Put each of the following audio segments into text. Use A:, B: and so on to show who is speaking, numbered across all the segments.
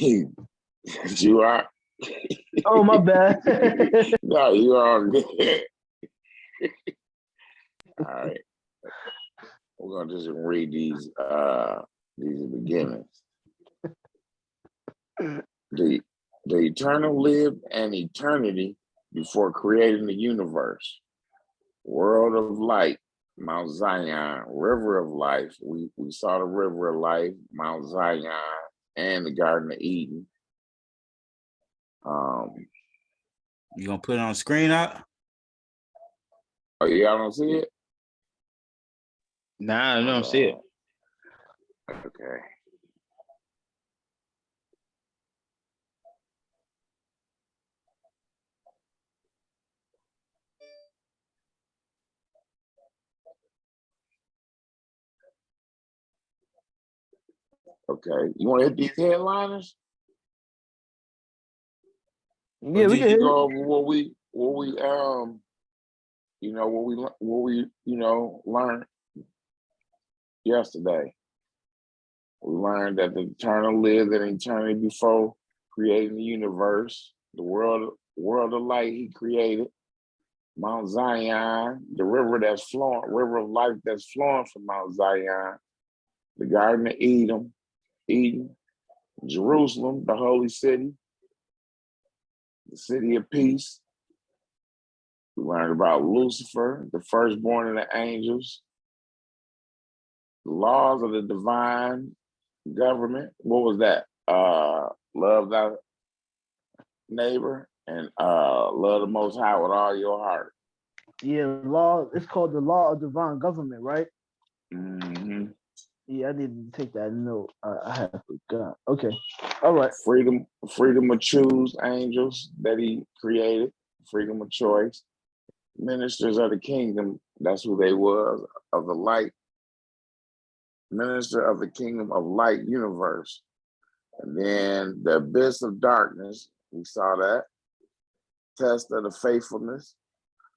A: You are.
B: Oh, my bad.
A: No, you are good. All right. We're gonna just read these beginnings. The eternal lived an eternity before creating the universe. World of light, Mount Zion, river of life. We saw the river of life, Mount Zion, and the Garden of Eden.
C: You gonna put it on the screen out?
A: Oh, y'all don't see it?
D: Nah, I don't see it.
A: Okay. Okay. You want to hit these headliners?
B: Yeah, we
A: can
B: can
A: go over what we learned yesterday. We learned that the eternal lived an eternity before creating the universe, the world of light he created, Mount Zion, the river of life that's flowing from Mount Zion, the Garden of Eden, Jerusalem, the holy city, the city of peace. We learned about Lucifer, the firstborn of the angels, the laws of the divine government. What was that? Love thy neighbor and love the Most High with all your heart.
B: Yeah, law. It's called the law of divine government, right?
A: Mm-hmm.
B: Yeah, I didn't take that note. I have forgot. Okay, all right.
A: Freedom to choose angels that he created. Freedom of choice. Ministers of the kingdom. That's who they was, of the light. Minister of the kingdom of light universe. And then the abyss of darkness. We saw that. Test of the faithfulness.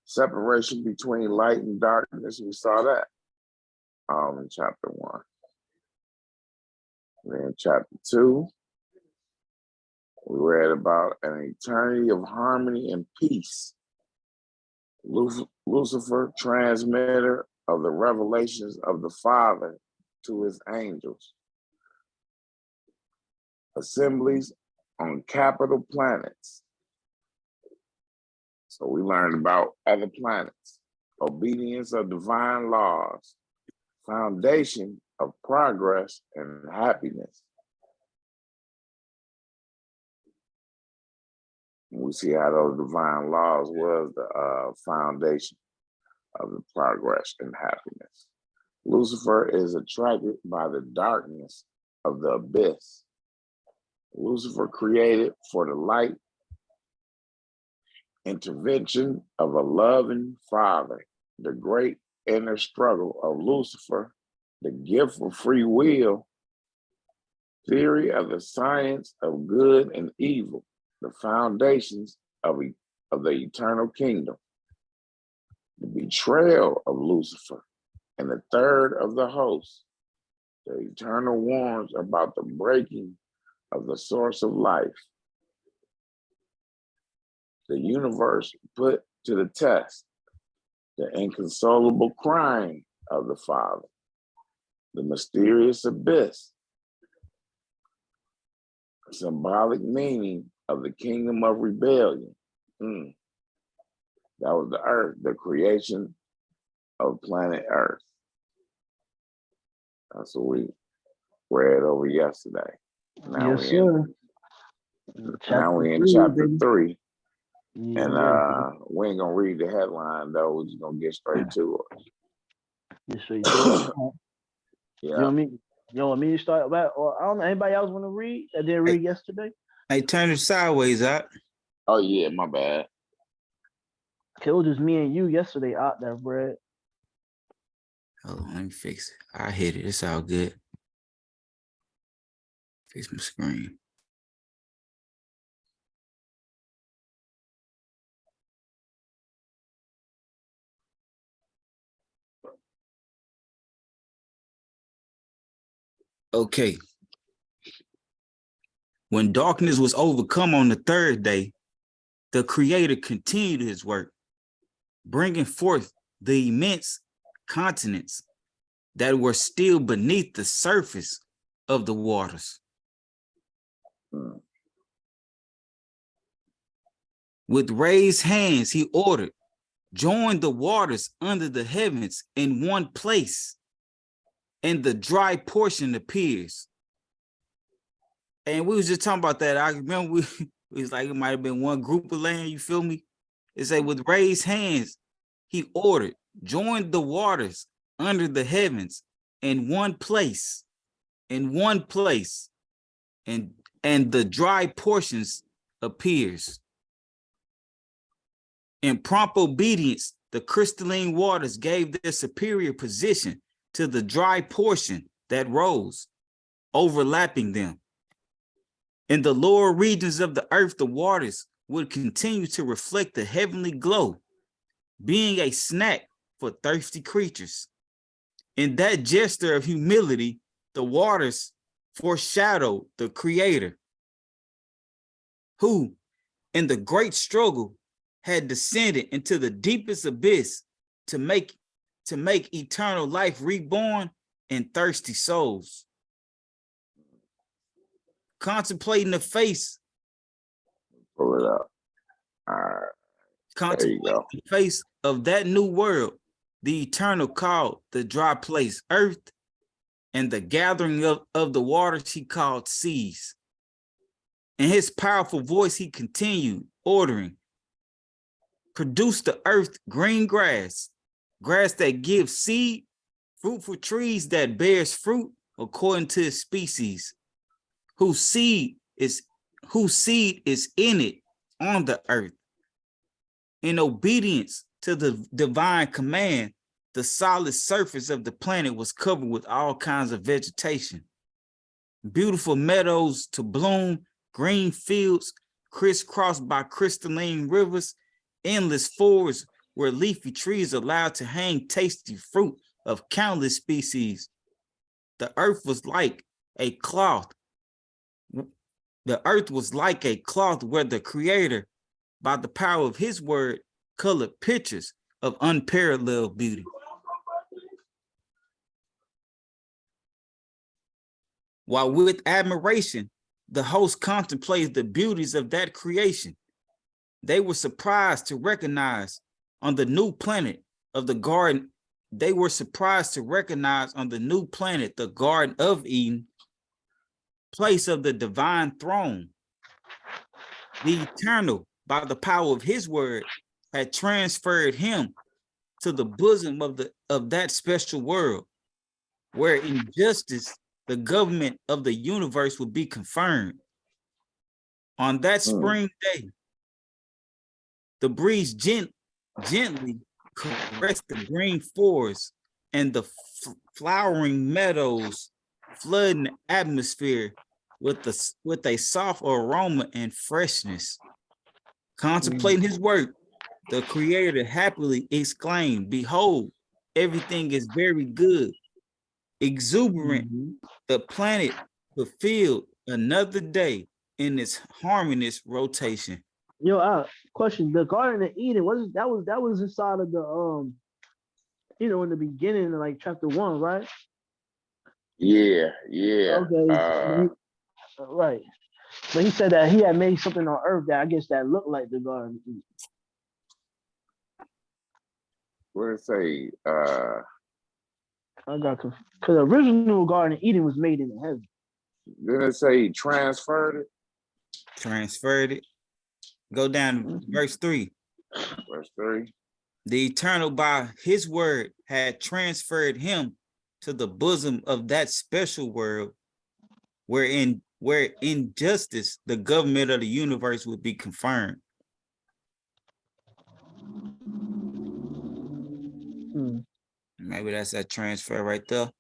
A: Separation between light and darkness. We saw that. In chapter 1. Then chapter 2, we read about an eternity of harmony and peace. Lucifer, transmitter of the revelations of the Father to his angels. Assemblies on capital planets. So we learned about other planets. Obedience of divine laws. Foundation of progress and happiness. We see how those divine laws was the foundation of the progress and happiness. Lucifer is attracted by the darkness of the abyss. Lucifer created for the light intervention of a loving father. The great inner struggle of Lucifer, the gift of free will, theory of the science of good and evil, the foundations of the eternal kingdom, the betrayal of Lucifer, and the third of the host. The eternal warns about the breaking of the source of life. The universe put to the test, the inconsolable crying of the Father, the mysterious abyss, symbolic meaning of the kingdom of rebellion. That was the earth, the creation of planet Earth. That's what we read over yesterday. Now
B: Yes, sir.
A: We're in chapter 3.
B: Yeah,
A: And we ain't gonna read the headline though. We're just gonna get straight to it.
B: Get straight to it.
A: Yeah.
B: You want me to start about, or I don't know, anybody else want to read that didn't read yesterday?
C: Hey, turn it sideways out.
A: Oh yeah, my bad.
B: Okay, it was just me and you yesterday out there, Brad.
C: Hold on, let me fix it. I hit it. It's all good. Fix my screen. Okay. When darkness was overcome on the third day, the Creator continued his work, bringing forth the immense continents that were still beneath the surface of the waters.
A: Mm.
C: With raised hands, he ordered, join the waters under the heavens in one place, and the dry portion appears. And we was just talking about that. I remember it was like it might have been one group of land, you feel me? It said with raised hands, he ordered, join the waters under the heavens in one place, and the dry portions appears. In prompt obedience, the crystalline waters gave their superior position to the dry portion that rose, overlapping them. In the lower regions of the earth, the waters would continue to reflect the heavenly glow, being a snack for thirsty creatures. In that gesture of humility, the waters foreshadowed the Creator, who, in the great struggle, had descended into the deepest abyss to make eternal life reborn in thirsty souls. Contemplating the face,
A: Pull it up. All right. There you
C: contemplating
A: go.
C: the face of that new world, the Eternal called the dry place earth, and the gathering of the waters he called seas. In his powerful voice, he continued ordering, produce the earth green grass, grass that gives seed, fruitful trees that bears fruit according to its species, whose seed is in it on the earth. In obedience to the divine command, the solid surface of the planet was covered with all kinds of vegetation. Beautiful meadows to bloom, green fields crisscrossed by crystalline rivers, endless forests where leafy trees allowed to hang tasty fruit of countless species. The earth was like a cloth. The earth was like a cloth where the Creator, by the power of his word, colored pictures of unparalleled beauty. While with admiration, the host contemplated the beauties of that creation, they were surprised to recognize on the new planet of the garden, the Garden of Eden, place of the divine throne. The Eternal, by the power of his word, had transferred him to the bosom of that special world, where in justice the government of the universe would be confirmed. On that spring day, the breeze gently caressed the green forest and the flowering meadows, flooding the atmosphere with a soft aroma and freshness. Contemplating his work, the Creator happily exclaimed, behold, everything is very good. Exuberant, the planet fulfilled another day in its harmonious rotation.
B: Yo, question: the Garden of Eden was inside of the in the beginning, like chapter 1, right?
A: Yeah.
B: Okay, right. But he said that he had made something on Earth that I guess that looked like the Garden of Eden.
A: What did it say?
B: I got confused because the original Garden of Eden was made in heaven.
A: Didn't it say he transferred it?
C: Transferred it. Go down to verse 3.
A: Verse 3.
C: The Eternal, by his word, had transferred him to the bosom of that special world, where in justice the government of the universe would be confirmed. Maybe that's that transfer right there.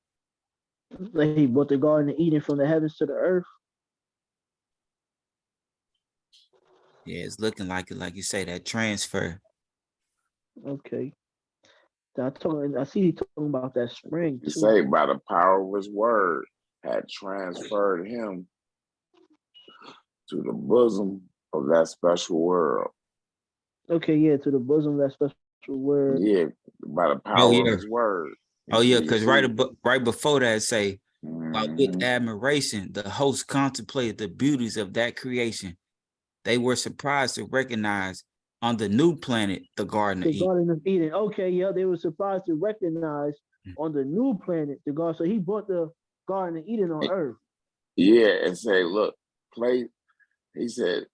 B: Like he brought the Garden of Eden from the heavens to the earth.
C: Yeah, it's looking like it, like you say, that transfer.
B: Okay. I see he talking about that spring
A: You
B: too.
A: say by the power of his word had transferred him to the bosom of that special world.
B: Okay, yeah, to the bosom of that special word.
A: Yeah, by the
C: Oh
A: power
C: yeah.
A: of his word.
C: Oh yeah,
A: You
C: because
A: see?
C: right before that say, while with
A: Mhm.
C: admiration, the host contemplated the beauties of that creation. They were surprised to recognize on the new planet the Garden of
B: The
C: Eden.
B: Garden of Eden. Okay, yeah, they were surprised to recognize on the new planet the garden. So he brought the Garden of Eden on Earth.
A: Yeah, and say, look, play. He said,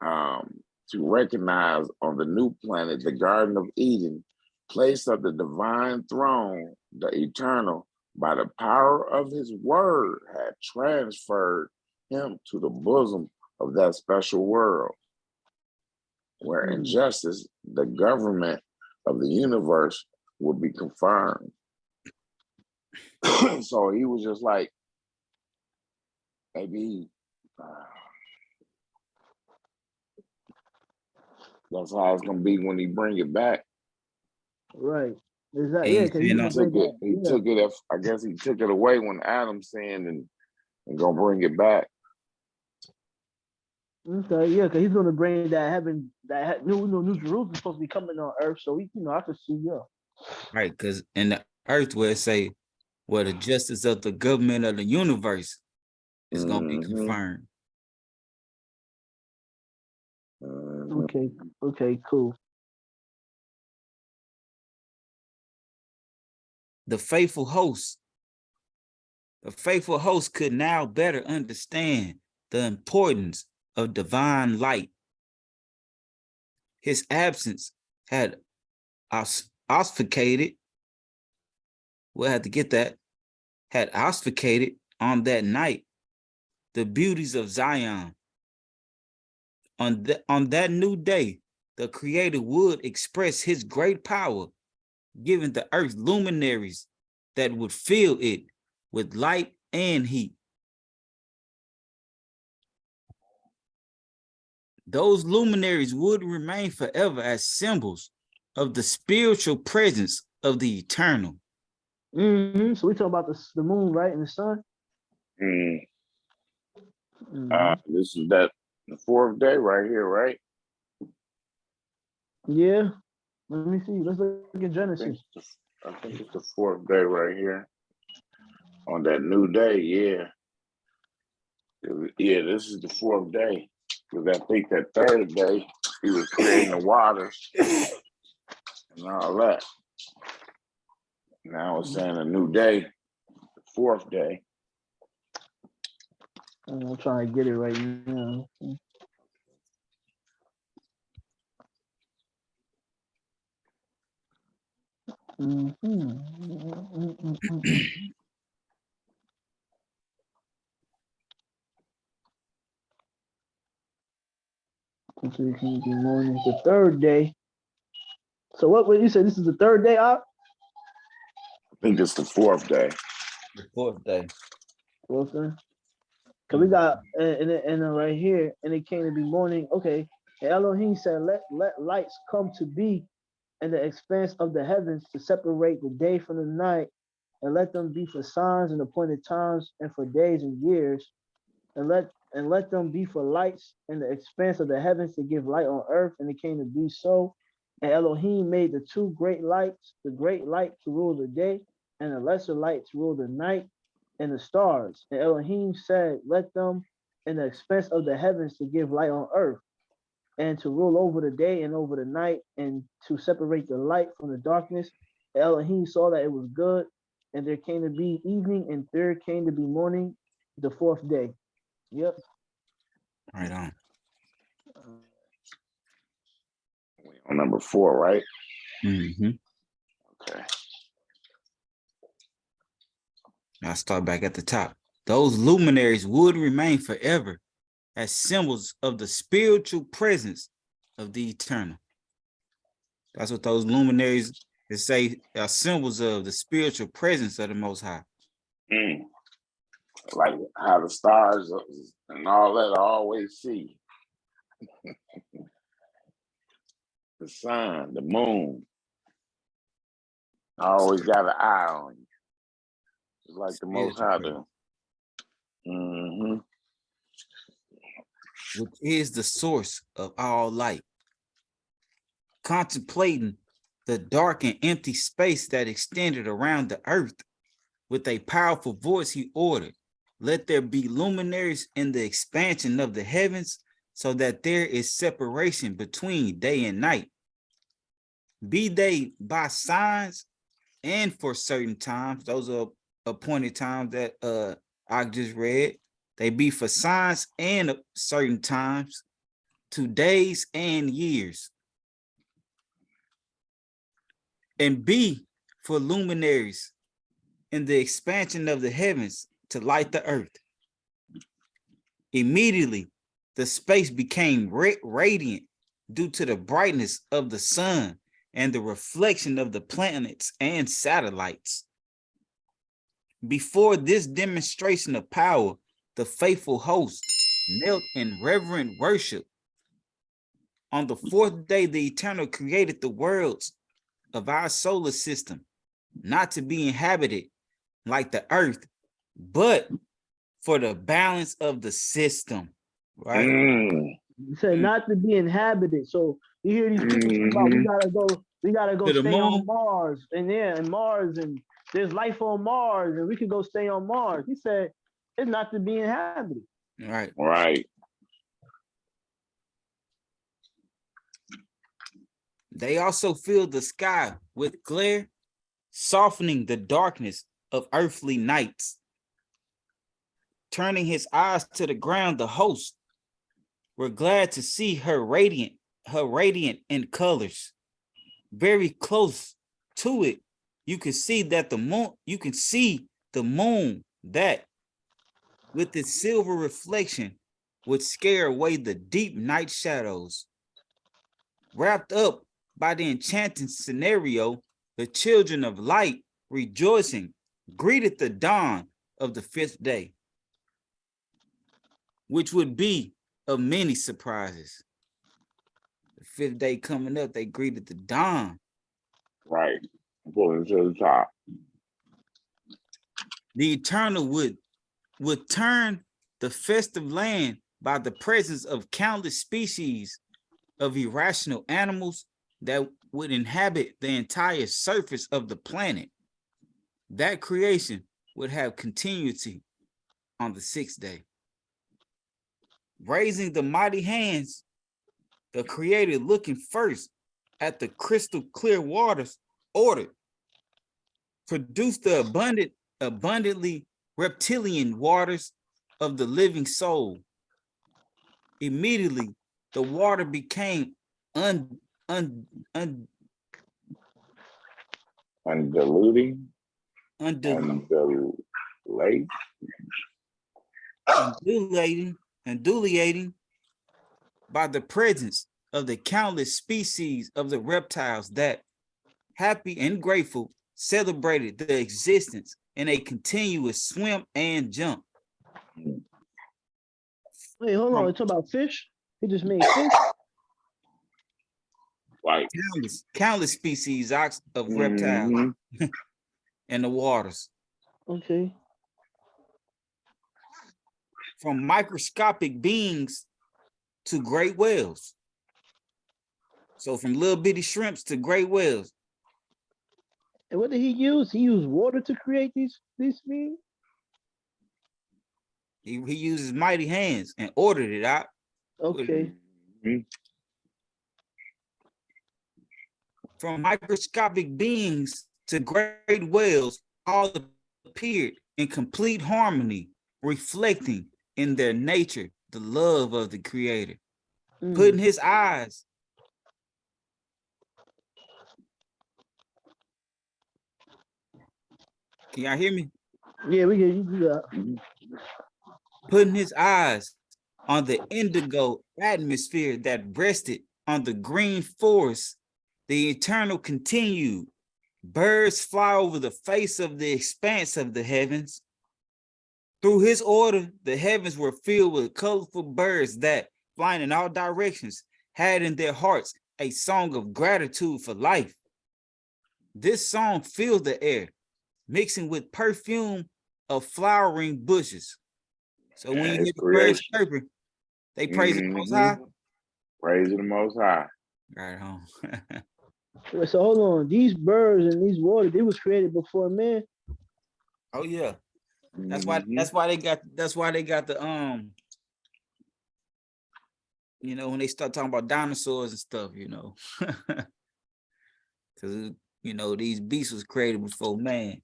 A: to recognize on the new planet the Garden of Eden, place of the divine throne, the eternal, by the power of his word, had transferred him to the bosom of that special world, where in justice, the government of the universe would be confirmed. So he was just like, maybe that's how it's gonna be when he bring it back.
B: Right. Exactly. Yeah,
C: And
B: because
C: you
B: he's
A: He
B: gonna
C: know,
A: took
B: bring
A: it.
B: that.
A: He
B: Yeah.
A: took it. I guess he took it away when Adam sinned, and gonna bring it back.
B: Okay. Yeah, because he's gonna bring that heaven, New Jerusalem supposed to be coming on Earth. So we, I could see. Yeah.
C: right? Because in the earth where it say, where the justice of the government of the universe is gonna be
A: Mm-hmm.
C: confirmed.
A: Mm-hmm.
B: Okay. Okay. Cool.
C: The faithful host could now better understand the importance of divine light. His absence had obfuscated, we'll have to get that, had obfuscated on that night the beauties of Zion. On that new day, the Creator would express his great power, giving the earth luminaries that would fill it with light and heat. Those luminaries would remain forever as symbols of the spiritual presence of the eternal.
B: So we talk about the moon, right, and the sun.
A: Mm.
B: Mm-hmm.
A: This is the fourth day right here, right?
B: Yeah. Let me see. Let's look at
A: I think,
B: Genesis.
A: I think it's the fourth day right here. On that new day, yeah. Yeah, this is the fourth day. Because I think that third day, he was creating the waters and all that. Now it's saying a new day, the fourth day.
B: I'm trying to get it right now. Morning. It's the third day. So what you said? This is the third day out.
A: I think it's the fourth day.
C: The fourth day.
B: Fourth day. Cause we got and right here, and it came to be morning. Okay, and Elohim said, "Let lights come to be in the expanse of the heavens to separate the day from the night, and let them be for signs and appointed times, and for days and years, and let them be for lights in the expanse of the heavens to give light on earth." And it came to be so. And Elohim made the two great lights, the great light to rule the day, and the lesser light to rule the night, and the stars. And Elohim said, "Let them in the expanse of the heavens to give light on earth, and to rule over the day and over the night, and to separate the light from the darkness." And Elohim saw that it was good, and there came to be evening, and there came to be morning, the fourth day. Yep.
C: Right on.
A: On number 4, right?
C: Mm-hmm.
A: Okay.
C: I'll start back at the top. Those luminaries would remain forever as symbols of the spiritual presence of the eternal. That's what those luminaries say are symbols of the spiritual presence of the Most High.
A: Mm. Like how the stars and all that I always see. The sun, the moon. I always got an eye on you. It's like the Most
C: Spiritual
A: High
C: presence.
A: do. Mm-hmm.
C: which is the source of all light. Contemplating the dark and empty space that extended around the earth, with a powerful voice he ordered, let there be luminaries in the expansion of the heavens, so that there is separation between day and night. Be they by signs and for certain times, those are appointed times that I just read. They be for signs and certain times, to days and years. And be for luminaries in the expansion of the heavens to light the earth. Immediately, the space became radiant due to the brightness of the sun and the reflection of the planets and satellites. Before this demonstration of power, the faithful host knelt in reverent worship. On the fourth day, the Eternal created the worlds of our solar system, not to be inhabited like the earth, but for the balance of the system, right?
B: He said not to be inhabited. So you hear these people talking about we gotta go
C: To the
B: stay on
C: moon.
B: Mars, and Mars, and there's life on Mars, and we could go stay on Mars. He said it's not to be inhabited.
C: Right.
A: Right.
C: They also filled the sky with glare, softening the darkness of earthly nights. Turning his eyes to the ground, the host were glad to see her radiant in colors. Very close to it, you can see that the moon that with its silver reflection would scare away the deep night shadows. Wrapped up by the enchanting scenario, the children of light, rejoicing, greeted the dawn of the fifth day, which would be of many surprises. The fifth day coming up, they greeted the dawn.
A: Right. Pulling to the top.
C: The Eternal would turn the festive land by the presence of countless species of irrational animals that would inhabit the entire surface of the planet. That creation would have continuity on the sixth day. Raising the mighty hands, the Creator, looking first at the crystal clear waters, ordered, produce the abundantly reptilian waters of the living soul. Immediately, the water became undulating, by the presence of the countless species of the reptiles that, happy and grateful, celebrated the existence in a continuous swim and jump.
B: Wait, hold on. It's about fish. He just made fish.
A: Right.
C: Countless species of reptiles in the waters.
B: Okay.
C: From microscopic beings to great whales. So from little bitty shrimps to great whales.
B: And what did he use? He used water to create these beings?
C: He used his mighty hands and ordered it out.
B: Okay.
C: From microscopic beings to great whales, all appeared in complete harmony, reflecting in their nature the love of the Creator. Putting his eyes Can y'all hear me?
B: Yeah, we can do that.
C: Putting his eyes on the indigo atmosphere that rested on the green forest, the Eternal continued. Birds fly over the face of the expanse of the heavens. Through his order, the heavens were filled with colorful birds that, flying in all directions, had in their hearts a song of gratitude for life. This song filled the air, mixing with perfume of flowering bushes. So when you hear the birds chirping, They praise the Most High.
A: Praising the Most High.
C: Right on.
B: So hold on. These birds and these waters, they was created before man.
C: Oh yeah. That's why they got the you know, when they start talking about dinosaurs and stuff, you know. Because you know, these beasts was created before man,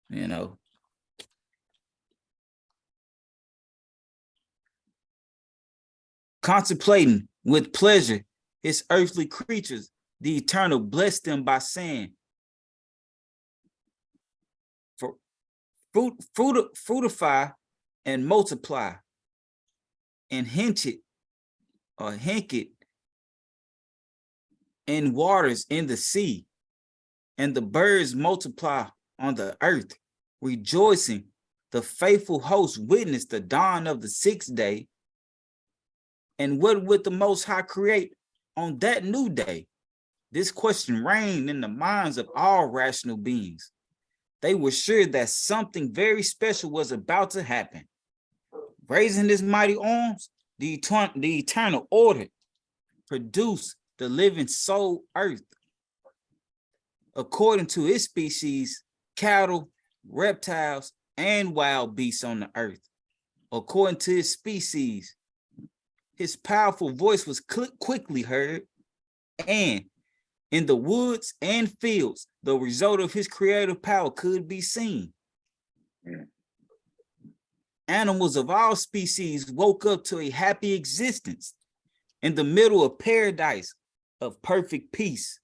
C: you know. Contemplating with pleasure his earthly creatures, the Eternal blessed them by saying, for fruitify and multiply, and hint it in waters in the sea, and the birds multiply on the earth, rejoicing. The faithful host witnessed the dawn of the sixth day. And what would the Most High create on that new day? This question reigned in the minds of all rational beings. They were sure that something very special was about to happen. Raising his mighty arms, the eternal order produced the living soul earth. According to its species, cattle, reptiles, and wild beasts on the earth. According to his species, his powerful voice was quickly heard, and in the woods and fields, the result of his creative power could be seen. Animals of all species woke up to a happy existence in the middle of paradise of perfect peace.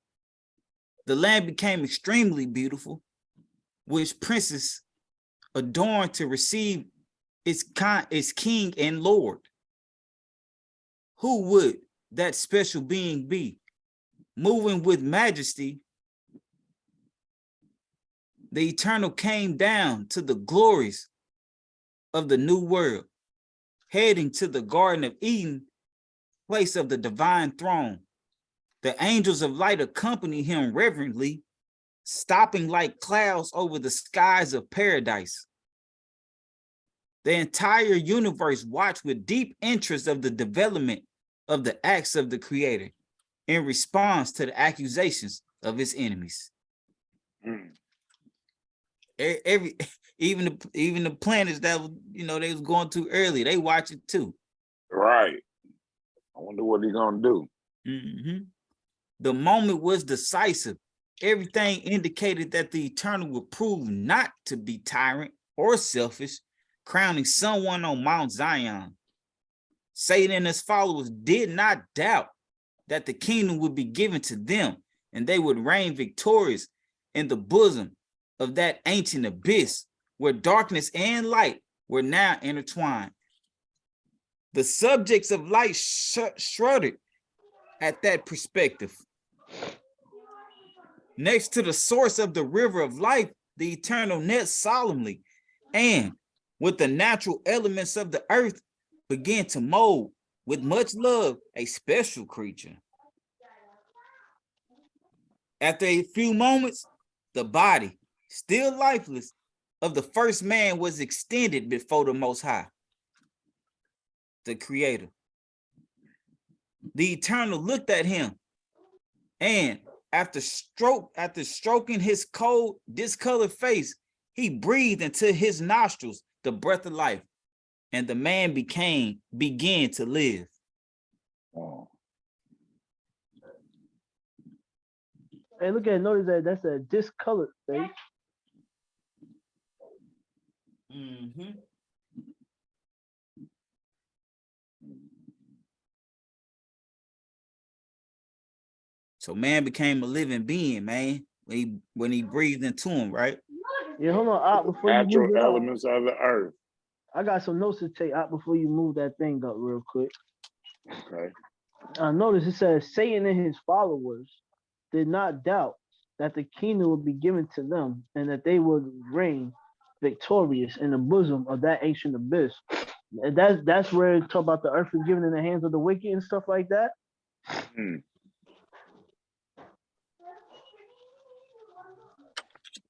C: The land became extremely beautiful, which princes adorned to receive its king and lord. Who would that special being be? Moving with majesty, the Eternal came down to the glories of the new world, heading to the Garden of Eden, place of the divine throne. The angels of light accompany him reverently, stopping like clouds over the skies of paradise. The entire universe watched with deep interest of the development of the acts of the Creator in response to the accusations of his enemies. Even the planets that they was going to early, they watch it too.
A: Right. I wonder what he's gonna do.
C: The moment was decisive. Everything indicated that the Eternal would prove not to be tyrant or selfish, crowning someone on Mount Zion. Satan and his followers did not doubt that the kingdom would be given to them, and they would reign victorious in the bosom of that ancient abyss where darkness and light were now intertwined. The subjects of light shuddered at that perspective. Next to the source of the river of life, the Eternal knelt solemnly, and with the natural elements of the earth began to mold with much love a special creature. After a few moments, the body, still lifeless, of the first man was extended before the Most High, the Creator. The Eternal looked at him, and after stroking his cold, discolored face, he breathed into his nostrils the breath of life, and the man began to live.
A: Oh.
B: Hey, look at it, notice that that's a discolored face.
C: So man became a living being, man, when he breathed into him, right?
B: Yeah, hold on, before you
A: Natural
B: move it up,
A: elements of the earth.
B: I got some notes to take out before you move that thing up real quick.
A: Okay.
B: Notice it says Satan and his followers did not doubt that the kingdom would be given to them and that they would reign victorious in the bosom of that ancient abyss. And that's where it talk about the earth is given in the hands of the wicked and stuff like that.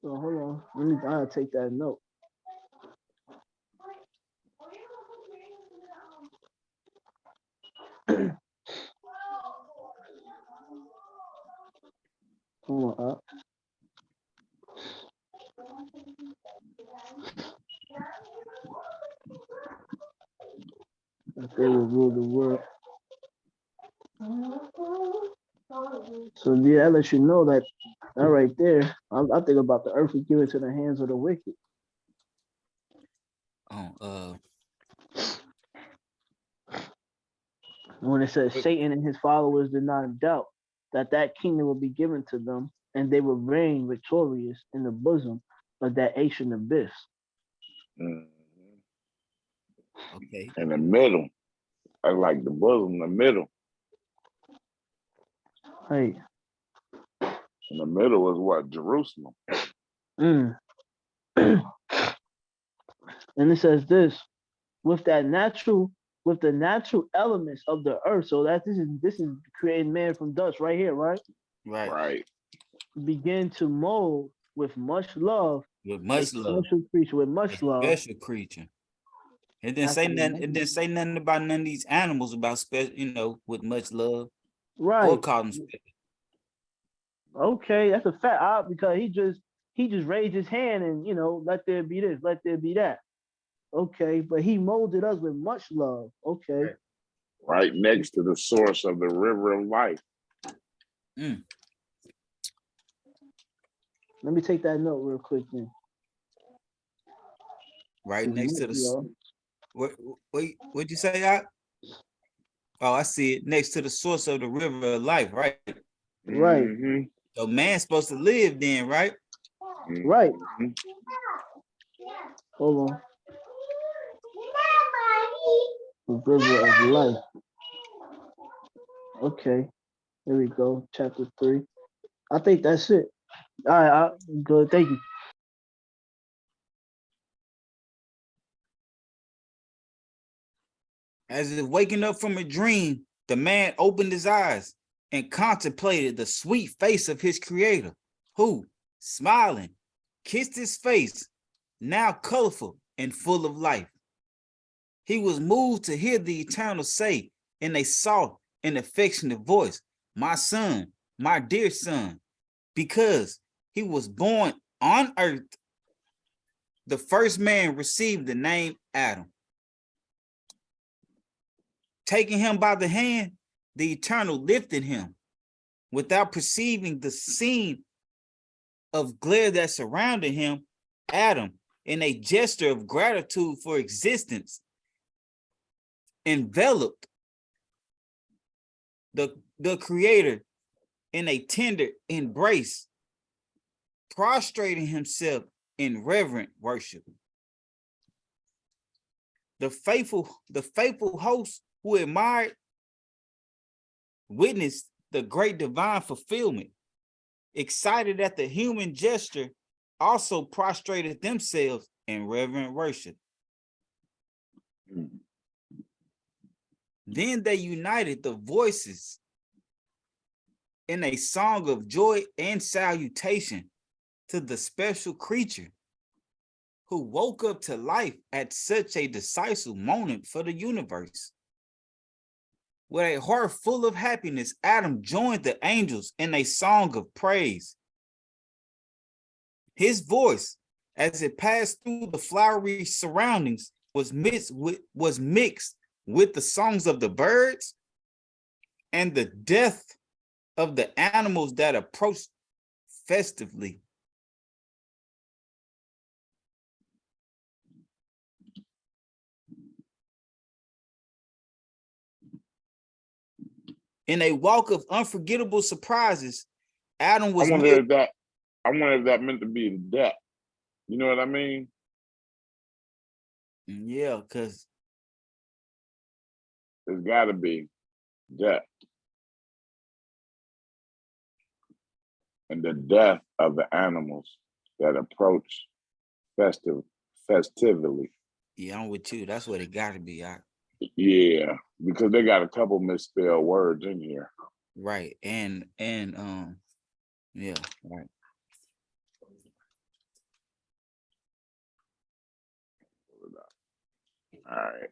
B: So hold on, I'll take that note. Hold on, that they will rule the world. So yeah, that lets you know that right there. I think about the earth was given to the hands of the wicked. When it says Satan and his followers did not doubt that kingdom would be given to them, and they would reign victorious in the bosom of that ancient abyss.
A: Mhm.
C: Okay.
A: In the middle. I like the bosom, the middle.
B: Right.
A: In the middle is what? Jerusalem.
B: Mm. And it says this with the natural elements of the earth. So that this is creating man from dust right here, right?
C: Right.
A: Right.
B: Begin to mold with much love
C: With
B: a
C: much love.
B: special creature with much
C: A
B: love.
C: special creature. It didn't say nothing. It didn't say nothing about none of these animals about special, with much love.
B: Right.
C: Or call them special.
B: Okay, that's a fact. Because he just raised his hand and let there be this, let there be that. Okay, but he molded us with much love. Okay.
A: Right next to the source of the river of life.
C: Mm.
B: Let me take that note real quick then.
C: Right next to the what'd you say, Out? Oh, I see it. Next to the source of the river of life, right?
B: Right.
A: Mm-hmm.
C: So man's supposed to live then, right?
B: Right.
A: Mm-hmm.
B: Hold on. The river of life. Okay. Here we go. Chapter 3. I think that's it. All right. Good. Thank you.
C: As if waking up from a dream, the man opened his eyes and contemplated the sweet face of his creator, who, smiling, kissed his face, now colorful and full of life. He was moved to hear the Eternal say in a soft and affectionate voice, "My son, my dear son," because he was born on earth. The first man received the name Adam. Taking him by the hand, the Eternal lifted him without perceiving the scene of glare that surrounded him. Adam, in a gesture of gratitude for existence, enveloped the Creator in a tender embrace, prostrating himself in reverent worship. The faithful host who admired witnessed the great divine fulfillment. Excited at the human gesture, also prostrated themselves in reverent worship. Then they united the voices in a song of joy and salutation to the special creature who woke up to life at such a decisive moment for the universe. With a heart full of happiness, Adam joined the angels in a song of praise. His voice, as it passed through the flowery surroundings, was mixed with the songs of the birds and the death of the animals that approached festively. In a walk of unforgettable surprises, Adam was
A: I wonder if that meant to be the death. You know what I mean?
C: Yeah, because
A: There's got to be death. And the death of the animals that approach festively.
C: yeah, I'm with you. That's what it got to be.
A: Yeah, because they got a couple misspelled words in here.
C: Right. And yeah, right.
A: All right.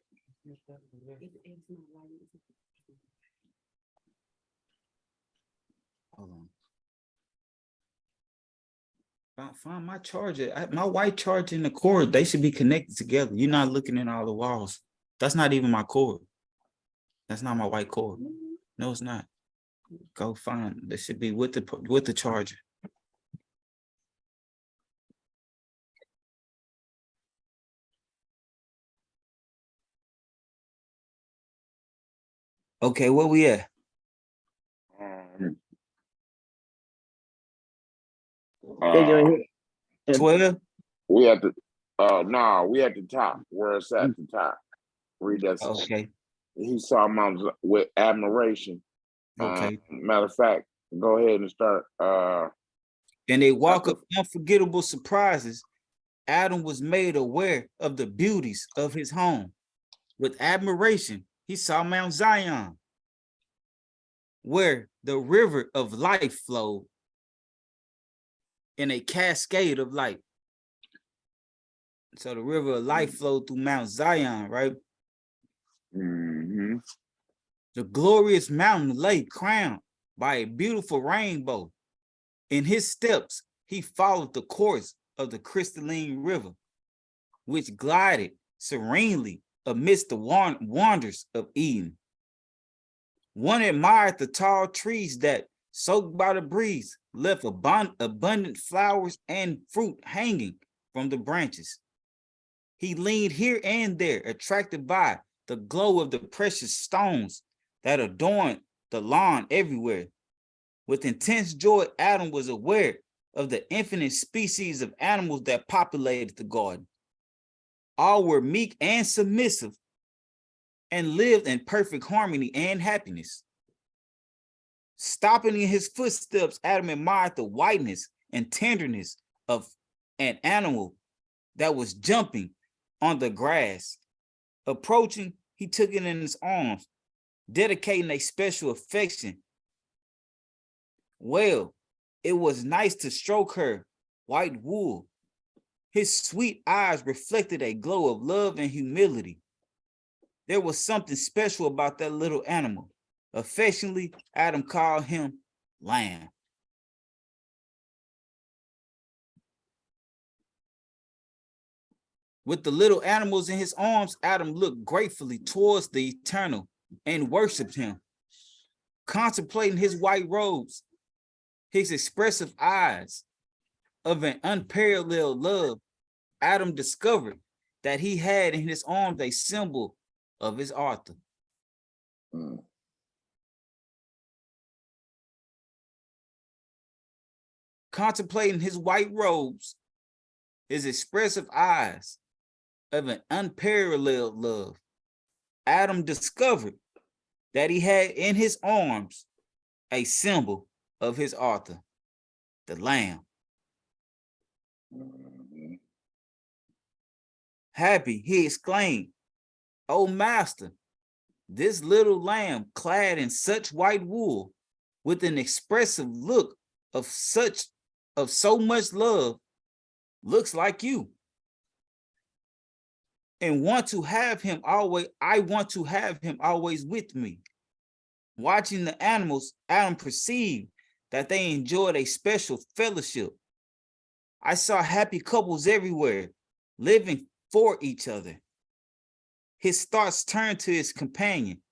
C: Hold on. Find my charger. My white charger and the cord, they should be connected together. You're not looking at all the walls. That's not even my cord. That's not my white cord. No, it's not. Go find. They should be with the charger. Okay, where we at?
A: Uh,
C: 12?
A: we at the no, we at the top. Where it's at the top. Read that.
C: Okay.
A: He saw Mount with admiration.
C: Okay.
A: Matter of fact, go ahead and start.
C: And they walk up unforgettable surprises. Adam was made aware of the beauties of his home. With admiration, he saw Mount Zion, where the river of life flowed in a cascade of light. So the river of life flowed through Mount Zion, right?
A: Mm-hmm.
C: The glorious mountain lay crowned by a beautiful rainbow. In his steps, he followed the course of the crystalline river, which glided serenely amidst the wonders of Eden. One admired the tall trees that, soaked by the breeze, left abundant flowers and fruit hanging from the branches. He leaned here and there, attracted by the glow of the precious stones that adorned the lawn everywhere. With intense joy, Adam was aware of the infinite species of animals that populated the garden. All were meek and submissive and lived in perfect harmony and happiness. Stopping in his footsteps, Adam admired the whiteness and tenderness of an animal that was jumping on the grass. Approaching, he took it in his arms, dedicating a special affection. Well, it was nice to stroke her white wool. His sweet eyes reflected a glow of love and humility. There was something special about that little animal. Affectionately, Adam called him Lamb. With the little animals in his arms, Adam looked gratefully towards the eternal and worshiped him. Contemplating his white robes, his expressive eyes of an unparalleled love, Adam discovered that he had in his arms a symbol of his author. Contemplating his white robes, his expressive eyes of an unparalleled love, Adam discovered that he had in his arms a symbol of his author, the Lamb. Happy, he exclaimed, "Oh, master, this little lamb clad in such white wool, with an expressive look of so much love, looks like you. And I want to have him always with me." Watching the animals, Adam perceived that they enjoyed a special fellowship. I saw happy couples everywhere, living for each other. His thoughts turned to his companion.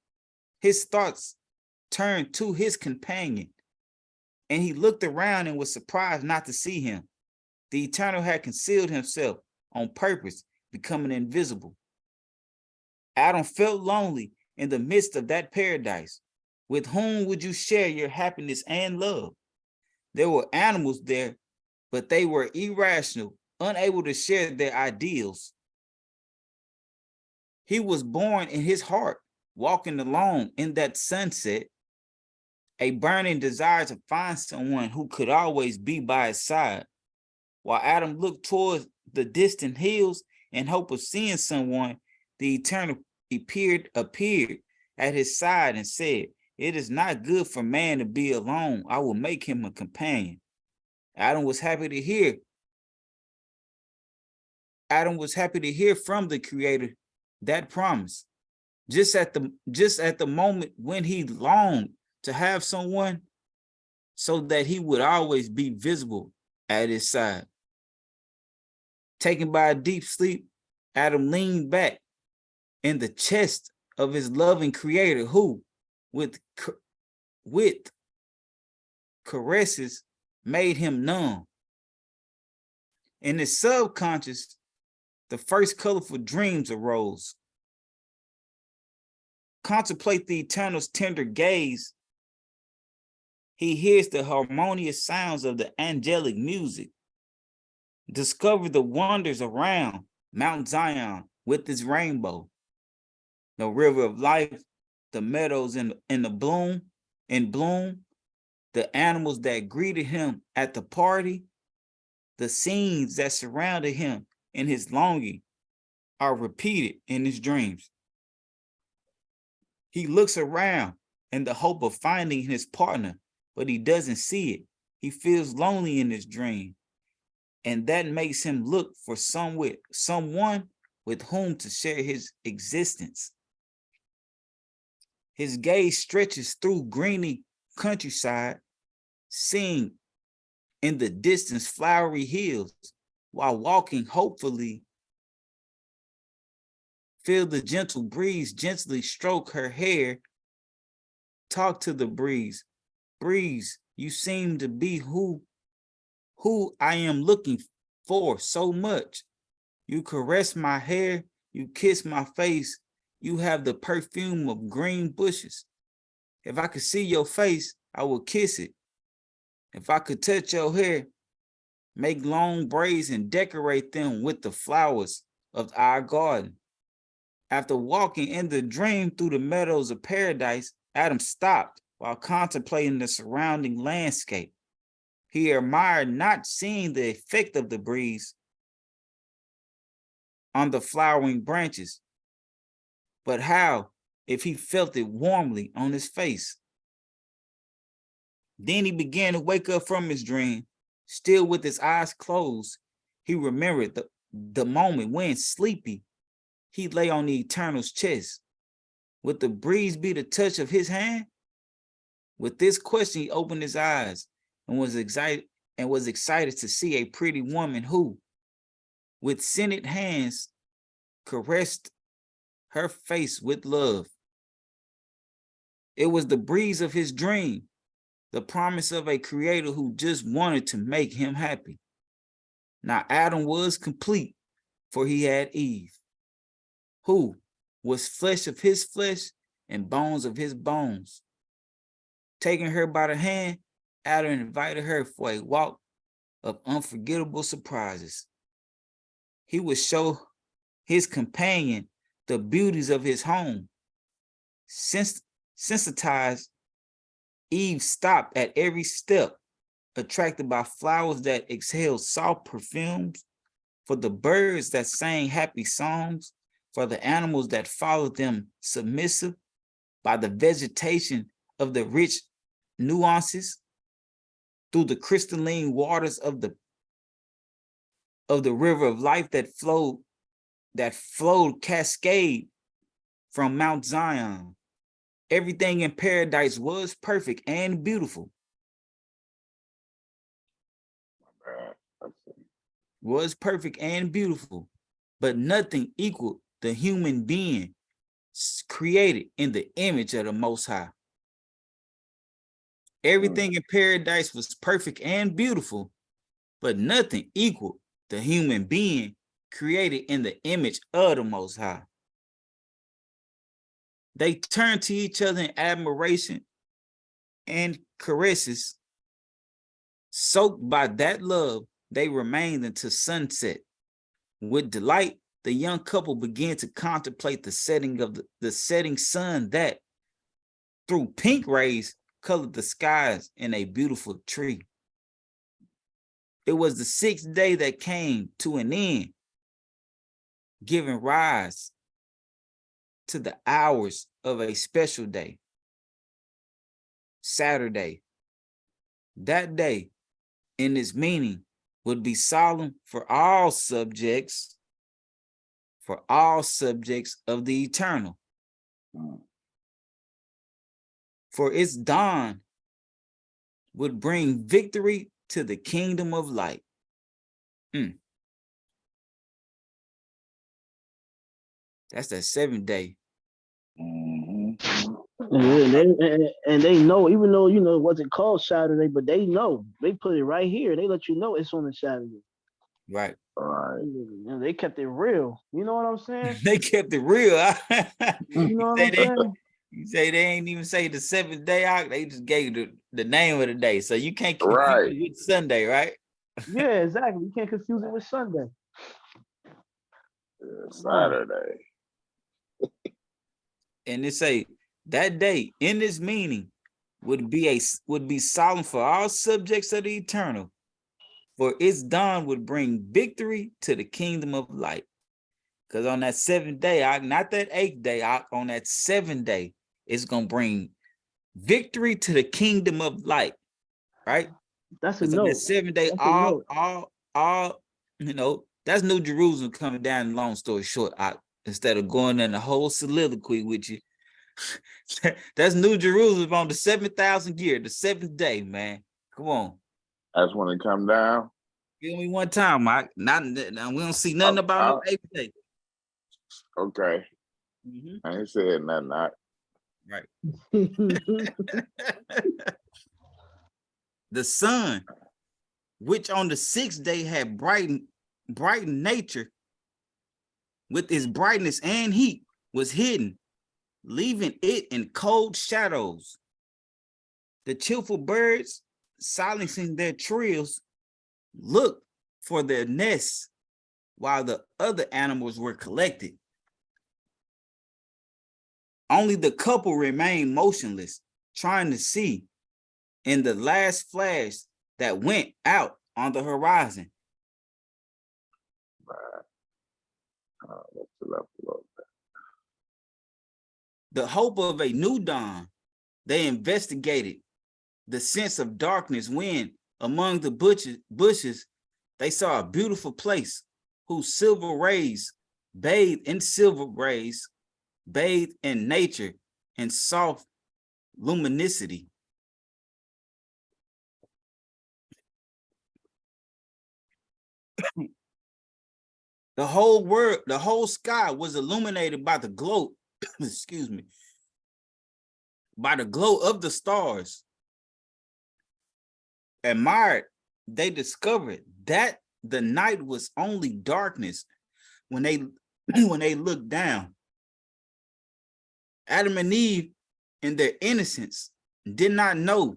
C: And he looked around and was surprised not to see him. The Eternal had concealed himself on purpose, becoming invisible. Adam felt lonely in the midst of that paradise. With whom would you share your happiness and love? There were animals there, but they were irrational, unable to share their ideals. He was born in his heart, walking alone in that sunset, a burning desire to find someone who could always be by his side. While Adam looked towards the distant hills in hope of seeing someone, the Eternal appeared at his side and said, "It is not good for man to be alone. I will make him a companion." Adam was happy to hear from the Creator that promise. Just at the moment when he longed to have someone so that he would always be visible at his side. Taken by a deep sleep, Adam leaned back in the chest of his loving creator who, with caresses, made him numb. In his subconscious, the first colorful dreams arose. Contemplate the eternal's tender gaze. He hears the harmonious sounds of the angelic music. Discover the wonders around Mount Zion with its rainbow, the river of life, the meadows in bloom, the animals that greeted him at the party, the scenes that surrounded him in his longing are repeated in his dreams. He looks around in the hope of finding his partner, but he doesn't see it. He feels lonely in his dream, and that makes him look for someone with whom to share his existence. His gaze stretches through greeny countryside, seeing in the distance flowery hills, while walking hopefully. Feel the gentle breeze gently stroke her hair. Talk to the breeze. Breeze, you seem to be who I am looking for so much. You caress my hair, you kiss my face, you have the perfume of green bushes. If I could see your face, I would kiss it. If I could touch your hair, make long braids and decorate them with the flowers of our garden. After walking in the dream through the meadows of paradise, Adam stopped while contemplating the surrounding landscape. He admired not seeing the effect of the breeze on the flowering branches, but how if he felt it warmly on his face. Then he began to wake up from his dream, still with his eyes closed. He remembered the moment when, sleepy, he lay on the Eternal's chest. Would the breeze be the touch of his hand? With this question, he opened his eyes and was excited to see a pretty woman who, with scented hands, caressed her face with love. It was the breeze of his dream, the promise of a creator who just wanted to make him happy. Now Adam was complete, for he had Eve, who was flesh of his flesh and bones of his bones. Taking her by the hand, Adam invited her for a walk of unforgettable surprises. He would show his companion the beauties of his home. Sensitized, Eve stopped at every step, attracted by flowers that exhaled soft perfumes, for the birds that sang happy songs, for the animals that followed them submissive, by the vegetation of the rich nuances, through the crystalline waters of the river of life that flowed cascade from Mount Zion. Everything in paradise was perfect and beautiful. Was perfect and beautiful, but nothing equaled the human being created in the image of the Most High. Everything in paradise was perfect and beautiful, but nothing equaled the human being created in the image of the Most High. They turned to each other in admiration and caresses. Soaked by that love, they remained until sunset. With delight, the young couple began to contemplate the setting of the setting sun that, through pink rays, colored the skies in a beautiful tree. It was the sixth day that came to an end, giving rise to the hours of a special day, Saturday. That day, in its meaning, would be solemn for all subjects of the eternal. For its dawn would bring victory to the kingdom of light. That's that 7th day.
A: Mhm.
B: And they know, even though it wasn't called Saturday, but they know. They put it right here. They let you know it's on a Saturday.
C: Right.
A: All right.
B: They kept it real. You know what I'm saying?
C: They kept it real.
B: You know what I'm
C: they,
B: saying?
C: you say they ain't even say the 7th day out. They just gave the name of the day. So you can't confuse
A: Right.
C: it with Sunday, right?
B: Yeah, exactly. You can't confuse it with Sunday.
A: Saturday.
C: And they say that day in this meaning would be solemn for all subjects of the eternal, for its dawn would bring victory to the kingdom of light. Because on that 7th day, not that 8th day, on that 7th day, it's gonna bring victory to the kingdom of light, right?
B: That's a
C: Because on that
B: note.
C: 7th day,
B: That's a note.
C: all, that's New Jerusalem coming down. Long story short, instead of going in the whole soliloquy with you, that's New Jerusalem on the 7,000 year, the 7th day, man. Come on.
A: That's when it come down.
C: Feel me one time, Mike. Not we don't see nothing about no 8th day.
A: Okay. I ain't said nothing.
C: Right. The sun, which on the 6th day had brightened nature with its brightness and heat, was hidden, leaving it in cold shadows. The cheerful birds, silencing their trills, looked for their nests while the other animals were collected. Only the couple remained motionless, trying to see in the last flash that went out on the horizon. The hope of a new dawn, they investigated the sense of darkness when, among the bushes, they saw a beautiful place whose silver rays bathed in nature and soft luminosity. The whole sky was illuminated by the glow, excuse me, by the glow of the stars. Admired, they discovered that the night was only darkness when they looked down. Adam and Eve, in their innocence, did not know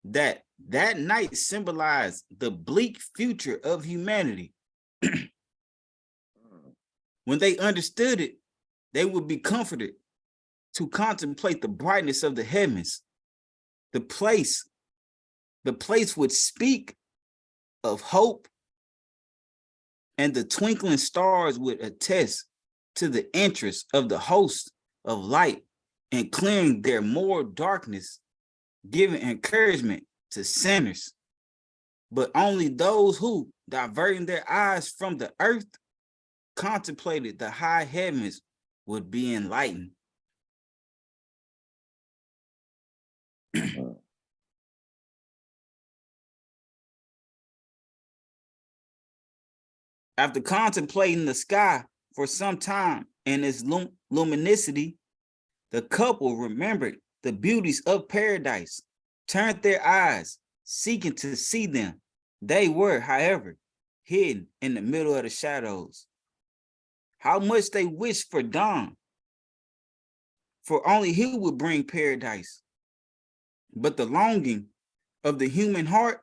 C: that night symbolized the bleak future of humanity. When they understood it, they would be comforted to contemplate the brightness of the heavens. The place would speak of hope, and the twinkling stars would attest to the interest of the host of light in clearing their more darkness, giving encouragement to sinners. But only those who, diverting their eyes from the earth, contemplated the high heavens would be enlightened. After contemplating the sky for some time and its luminosity, the couple remembered the beauties of paradise, turned their eyes, seeking to see them. They were, however, hidden in the middle of the shadows. How much they wished for dawn, for only he would bring paradise. But the longing of the human heart,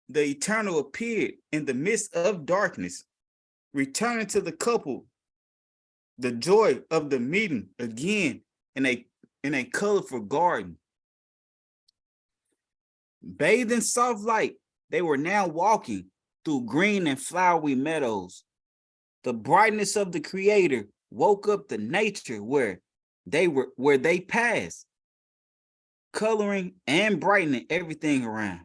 C: the eternal appeared in the midst of darkness, returning to the couple the joy of the meeting again in a colorful garden. Bathed in soft light, they were now walking through green and flowery meadows. The brightness of the Creator woke up the nature where they passed, coloring and brightening everything around.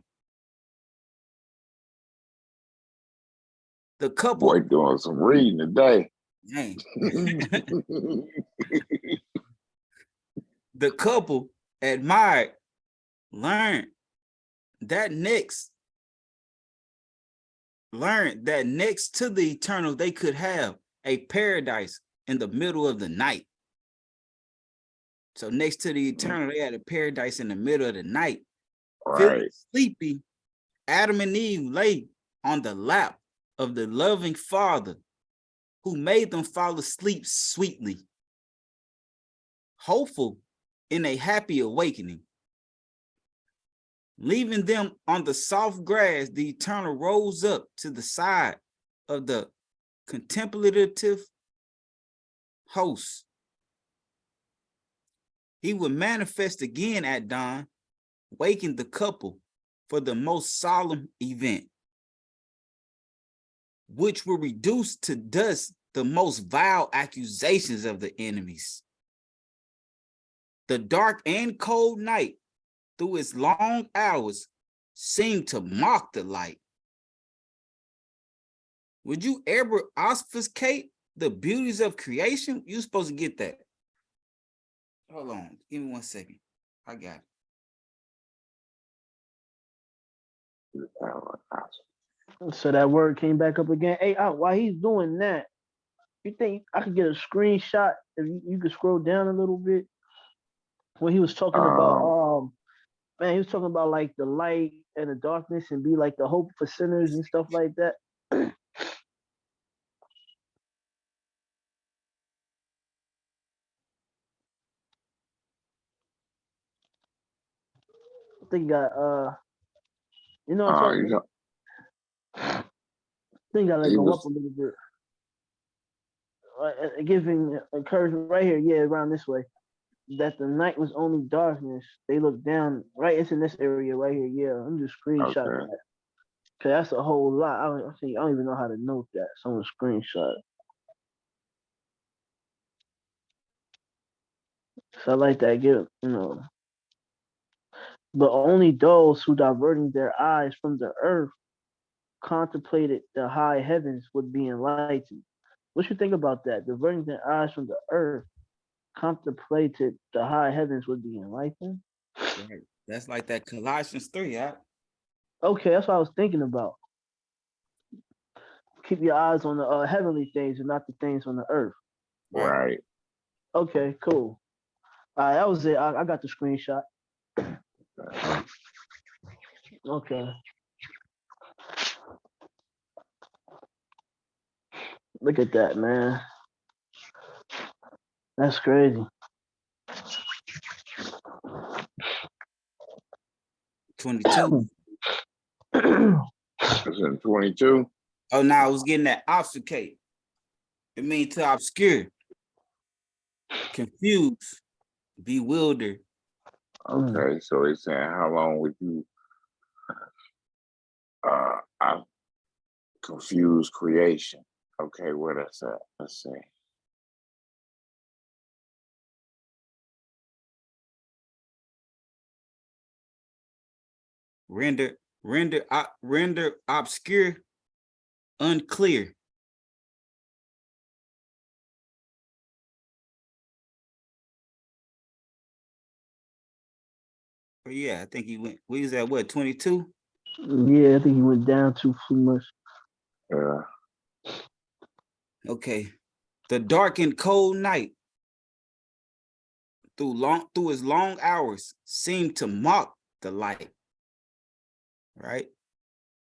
C: The couple,
A: boy, doing some reading today.
C: dang. The couple admired, learned that next to the eternal they could have a paradise in the middle of the night. So next to the eternal, they had a paradise in the middle of the night. Feeling
A: Right.
C: sleepy, Adam and Eve lay on the lap of the loving Father who made them fall asleep sweetly, hopeful in a happy awakening. Leaving them on the soft grass, the Eternal rose up to the side of the contemplative host. He would manifest again at dawn, waking the couple for the most solemn event, which will reduce to dust the most vile accusations of the enemies. The dark and cold night, through its long hours, seemed to mock the light. Would you ever obfuscate the beauties of creation? You're supposed to get that. Hold on, give me 1 second. I got it.
B: So that word came back up again. Hey, while he's doing that, you think I could get a screenshot if you could scroll down a little bit when he was talking about man, he was talking about like the light and the darkness and be like the hope for sinners and stuff like that. I think you know what I'm talking about? I think I like
A: he
B: go up
A: was
B: a little bit. Giving encouragement right here, yeah, around this way. That the night was only darkness. They looked down, right? It's in this area right here. Yeah, I'm just screenshot
A: okay.
B: that. Cause that's a whole lot. I don't even know how to note that. Someone screenshot. So I like that. But only those who diverting their eyes from the earth contemplated the high heavens would be enlightened. What you think about that? Diverting their eyes from the earth, contemplated the high heavens would be enlightened.
C: Right. That's like that Colossians 3, yeah.
B: Okay, that's what I was thinking about. Keep your eyes on the heavenly things and not the things on the earth.
A: Right.
B: Okay, cool. All right, that was it. I got the screenshot. Okay. Look at that, man. That's crazy.
C: 22.
A: It's in 22.
C: Oh, now I was getting that obfuscate. It means to obscure, confuse, bewilder.
A: Okay, so he's saying, how long would you I confuse creation? Okay, where that's at? Let's see.
C: Render obscure, unclear. But yeah, I think he went. We was at what, 22?
B: Yeah, I think he went down too much.
A: Yeah.
C: Okay. The dark and cold night through his long hours seemed to mock the light. Right?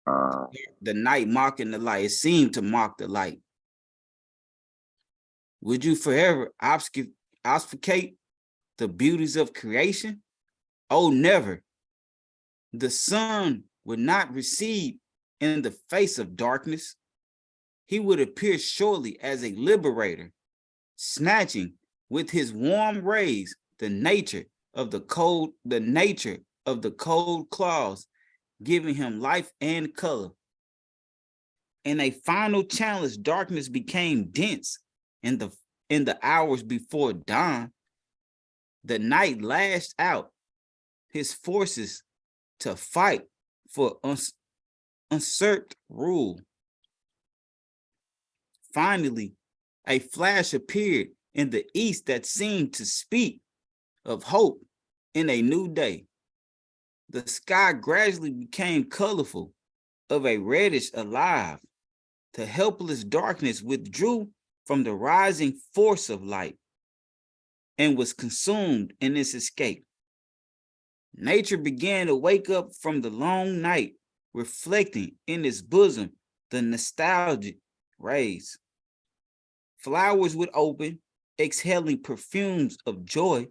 C: The night mocking the light. It seemed to mock the light. Would you forever obfuscate the beauties of creation? Oh, never. The sun would not recede in the face of darkness. He would appear shortly as a liberator, snatching with his warm rays the nature of the cold claws, giving him life and color. In a final challenge, darkness became dense in the hours before dawn. The night lashed out his forces to fight for usurped rule. Finally, a flash appeared in the east that seemed to speak of hope in a new day. The sky gradually became colorful, of a reddish alive. The helpless darkness withdrew from the rising force of light and was consumed in its escape. Nature began to wake up from the long night, reflecting in its bosom the nostalgic rays. Flowers would open, exhaling perfumes of joy.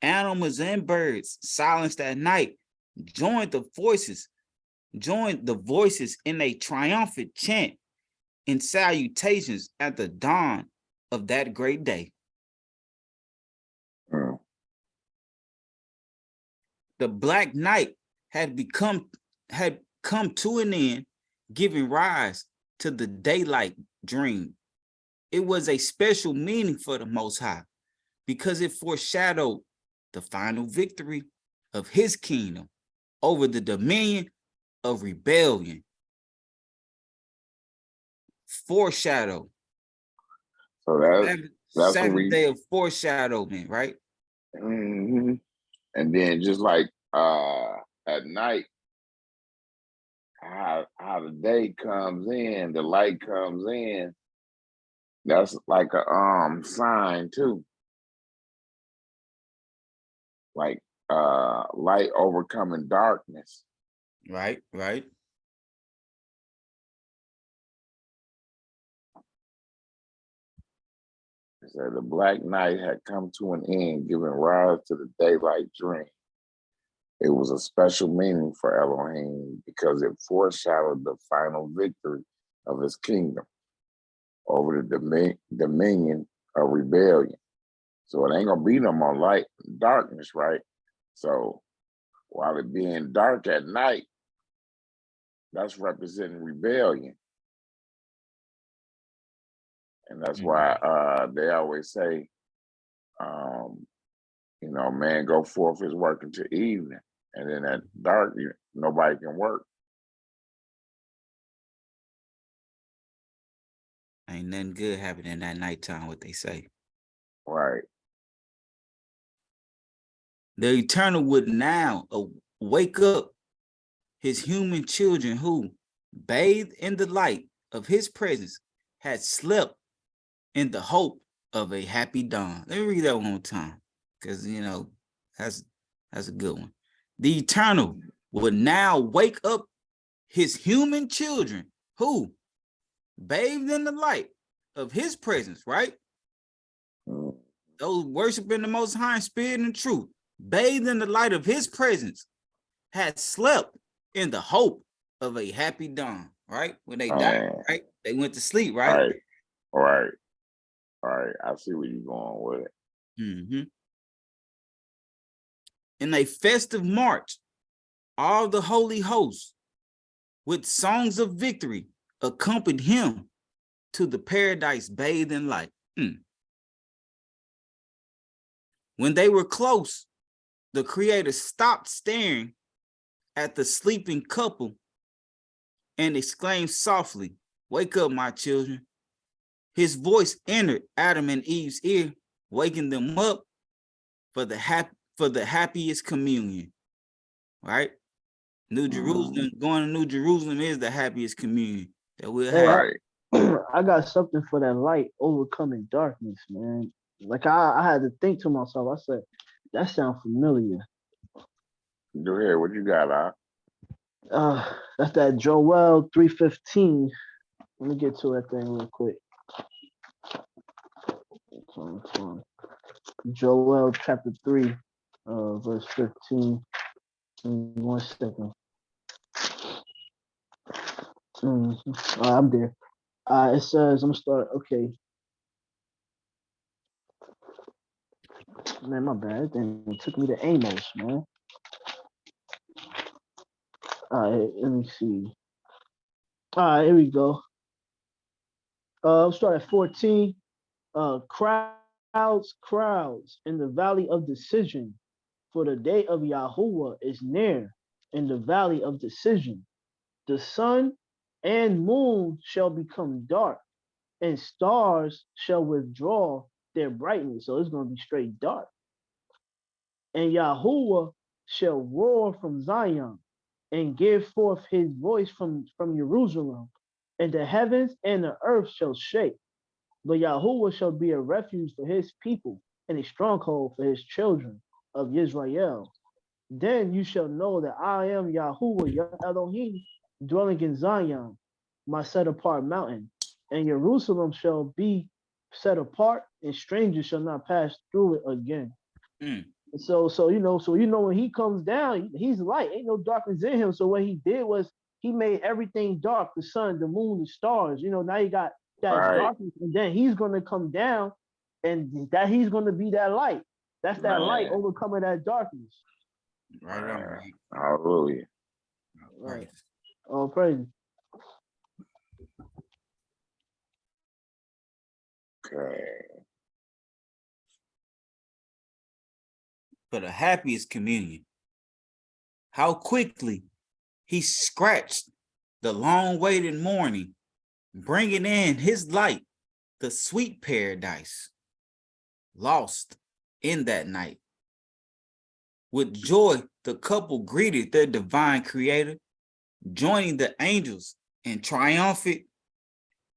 C: Animals and birds, silenced at night, joined the voices in a triumphant chant in salutations at the dawn of that great day.
A: Mm.
C: The black night had come to an end, giving rise to the daylight dream. It was a special meaning for the Most High because it foreshadowed the final victory of his kingdom over the dominion of rebellion. Foreshadow.
A: So that's what we.
C: Saturday of foreshadowing, right?
A: Mm-hmm. And then just like at night, how the day comes in, the light comes in. That's like a sign too. Like light overcoming darkness.
C: Right.
A: So the black night had come to an end, giving rise to the daylight dream. It was a special meaning for Elohim because it foreshadowed the final victory of his kingdom over the dominion of rebellion. So it ain't gonna be no more light and darkness, right? So while it being dark at night, that's representing rebellion. And that's why they always say, man go forth his work until evening. And then at dark, nobody can work.
C: Ain't nothing good happening at nighttime, what they say.
A: Right.
C: The Eternal would now wake up his human children who, bathed in the light of his presence, had slept in the hope of a happy dawn. Let me read that one more time, because that's a good one. The Eternal would now wake up his human children who, bathed in the light of his presence, right? Those worshiping the Most High in spirit and truth, bathed in the light of his presence, had slept in the hope of a happy dawn, right? When they died, right? They went to sleep, right?
A: Right. I see where you're going with it.
C: Mm-hmm. In a festive march, all the holy hosts with songs of victory accompanied him to the paradise bathed in light. When they were close, the Creator stopped staring at the sleeping couple and exclaimed softly, "Wake up, my children." His voice entered Adam and Eve's ear, waking them up for the happiest communion. Right? New Jerusalem, going to New Jerusalem is the happiest communion that we'll have.
B: I got something for that light overcoming darkness, man. Like I had to think to myself. I said, that sounds familiar.
A: Go ahead. What you got,
B: That's that Joel 3:15. Let me get to that thing real quick. Joel chapter 3, verse 15. 1 second. I'm there. It says, I'm gonna start. Okay. Man, my bad. It took me to Amos, man. All right, let me see. All right, here we go. I'll start at 14. Crowds in the valley of decision, for the day of Yahuwah is near in the valley of decision. The sun and moon shall become dark, and stars shall withdraw their brightness. So it's going to be straight dark. And Yahuwah shall roar from Zion and give forth his voice from Jerusalem, and the heavens and the earth shall shake. But Yahuwah shall be a refuge for his people and a stronghold for his children of Israel. Then you shall know that I am Yahuwah, your Elohim, dwelling in Zion, my set apart mountain. And Jerusalem shall be set apart, and strangers shall not pass through it again.
C: Mm.
B: So when he comes down, he's light. Ain't no darkness in him. So what he did was he made everything dark, the sun, the moon, the stars. Now you got that
A: Right,
B: darkness, and then he's gonna come down, and that he's gonna be that light. That's that light
A: man.
B: overcoming that darkness.
C: Right on.
A: Man.
C: Right.
A: Hallelujah.
B: Right.
C: Praise.
B: Oh, praise.
A: Okay.
C: For the happiest communion. How quickly he scratched the long-waited morning, bringing in his light, the sweet paradise, lost in that night. With joy, the couple greeted their divine creator, joining the angels in triumphant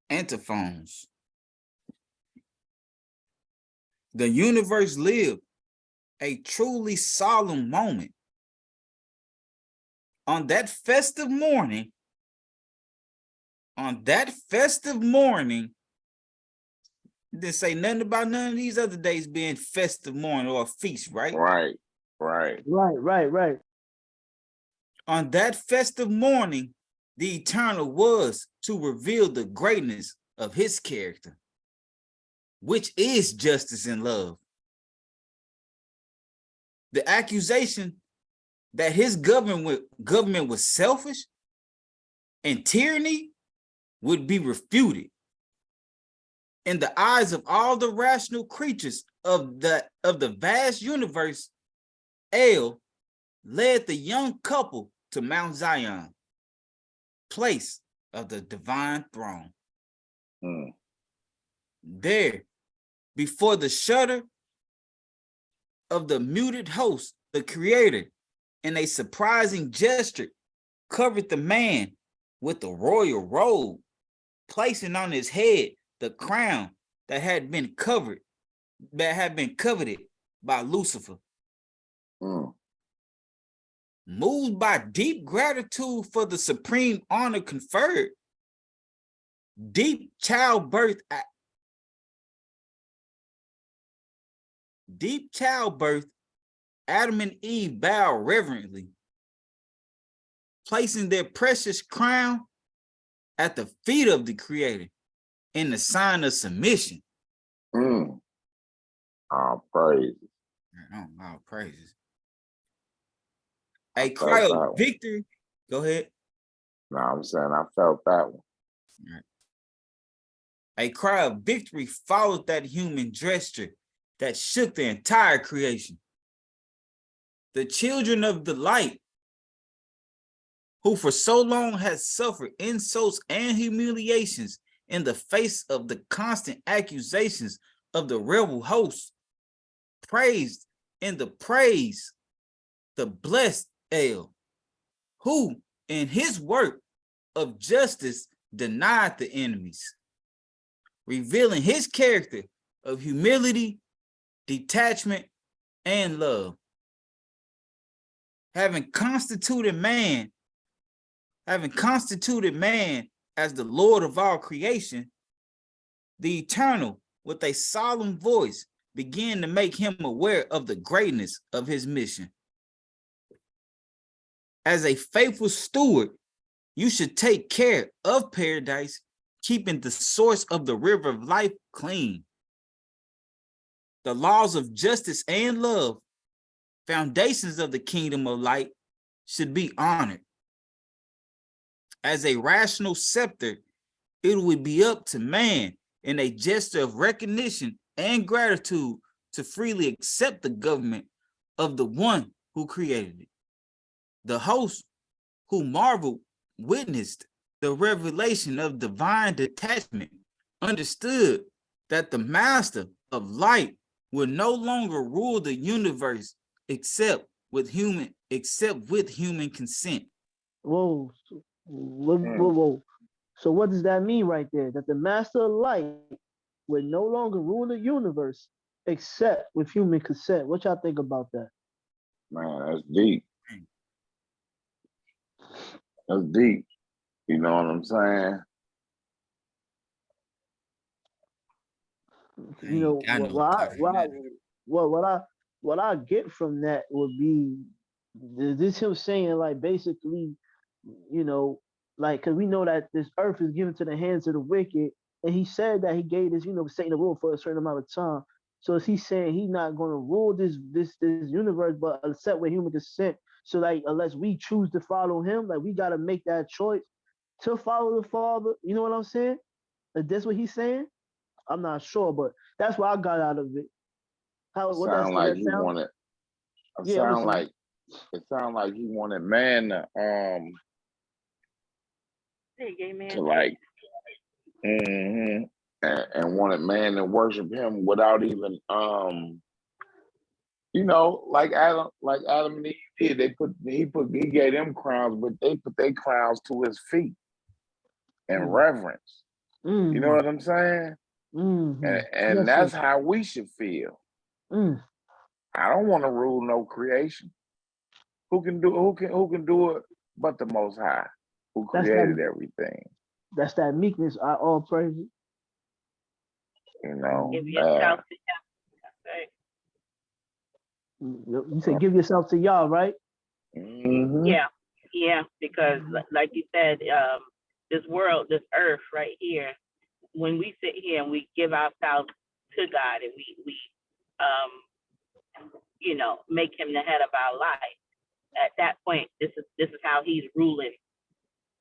C: antiphons. The universe lived a truly solemn moment. On that festive morning, it didn't say nothing about none of these other days being festive morning or a feast, right?
A: Right, right.
B: Right.
C: On that festive morning, the Eternal was to reveal the greatness of his character, which is justice and love. The accusation that his government was selfish and tyranny would be refuted. In the eyes of all the rational creatures of the vast universe, El led the young couple to Mount Zion, place of the divine throne.
A: Mm.
C: There, before the shudder of the muted host, the Creator, in a surprising gesture, covered the man with the royal robe, placing on his head the crown that had been coveted by Lucifer.
A: Mm.
C: Moved by deep gratitude for the supreme honor conferred, deep childbirth, Adam and Eve bow reverently, placing their precious crown at the feet of the Creator in the sign of submission.
A: Mm. All praise.
C: All praises.
A: I
C: A
A: felt
C: cry
A: that
C: of
A: one.
C: victory. Go ahead.
A: No, I'm saying I felt that one.
C: A cry of victory followed that human gesture that shook the entire creation. The children of the light, who for so long had suffered insults and humiliations in the face of the constant accusations of the rebel host, praised in the praise the blessed El, who in his work of justice denied the enemies, revealing his character of humility, detachment, and love. Having constituted man as the Lord of all creation, the Eternal, with a solemn voice, began to make him aware of the greatness of his mission. As a faithful steward, you should take care of paradise, keeping the source of the river of life clean. The laws of justice and love, foundations of the kingdom of light, should be honored. As a rational scepter, it would be up to man in a gesture of recognition and gratitude to freely accept the government of the one who created it. The host who marveled witnessed the revelation of divine detachment, understood that the master of light will no longer rule the universe except with human consent.
B: Whoa. Whoa,
A: Mm.
B: whoa, whoa. So what does that mean right there? That the master of light would no longer rule the universe except with human consent. What y'all think about that?
A: Man, that's deep. That's deep. You know what I'm saying?
C: I ain't got no thought on that.
B: What I what I get from that would be this him saying like basically, you know, like because we know that this earth is given to the hands of the wicked, and he said that he gave this, Satan the rule for a certain amount of time. So is he saying he's not going to rule this universe, but except with human consent? So like unless we choose to follow him, like we got to make that choice to follow the Father. You know what I'm saying? Like, that's what he's saying. I'm not sure, but that's what I got out of it. How what
A: Sound
B: does
A: like
B: that
A: he
B: sound?
A: wanted. It
B: Yeah, I'm
A: sound
B: listening.
A: like it sound like he wanted man to like and wanted man to worship him without even like Adam and Eve did. He gave them crowns, but they put their crowns to his feet in
B: Mm,
A: reverence. You know
B: mm,
A: what I'm saying?
B: mm,
A: And
B: yes, sir.
A: that's how we should feel.
B: Mm,
A: I don't want to rule no creation. Who can do it but the Most High, who
B: that's that.
A: created everything?
B: That's that meekness. I all praise it.
A: You know.
D: Give yourself to
B: You said give yourself to y'all, right?
A: Mm-hmm.
D: yeah, yeah, because like you said, this world, this earth right here, when we sit here and we give ourselves to God and we make him the head of our life, at that point, this is how he's ruling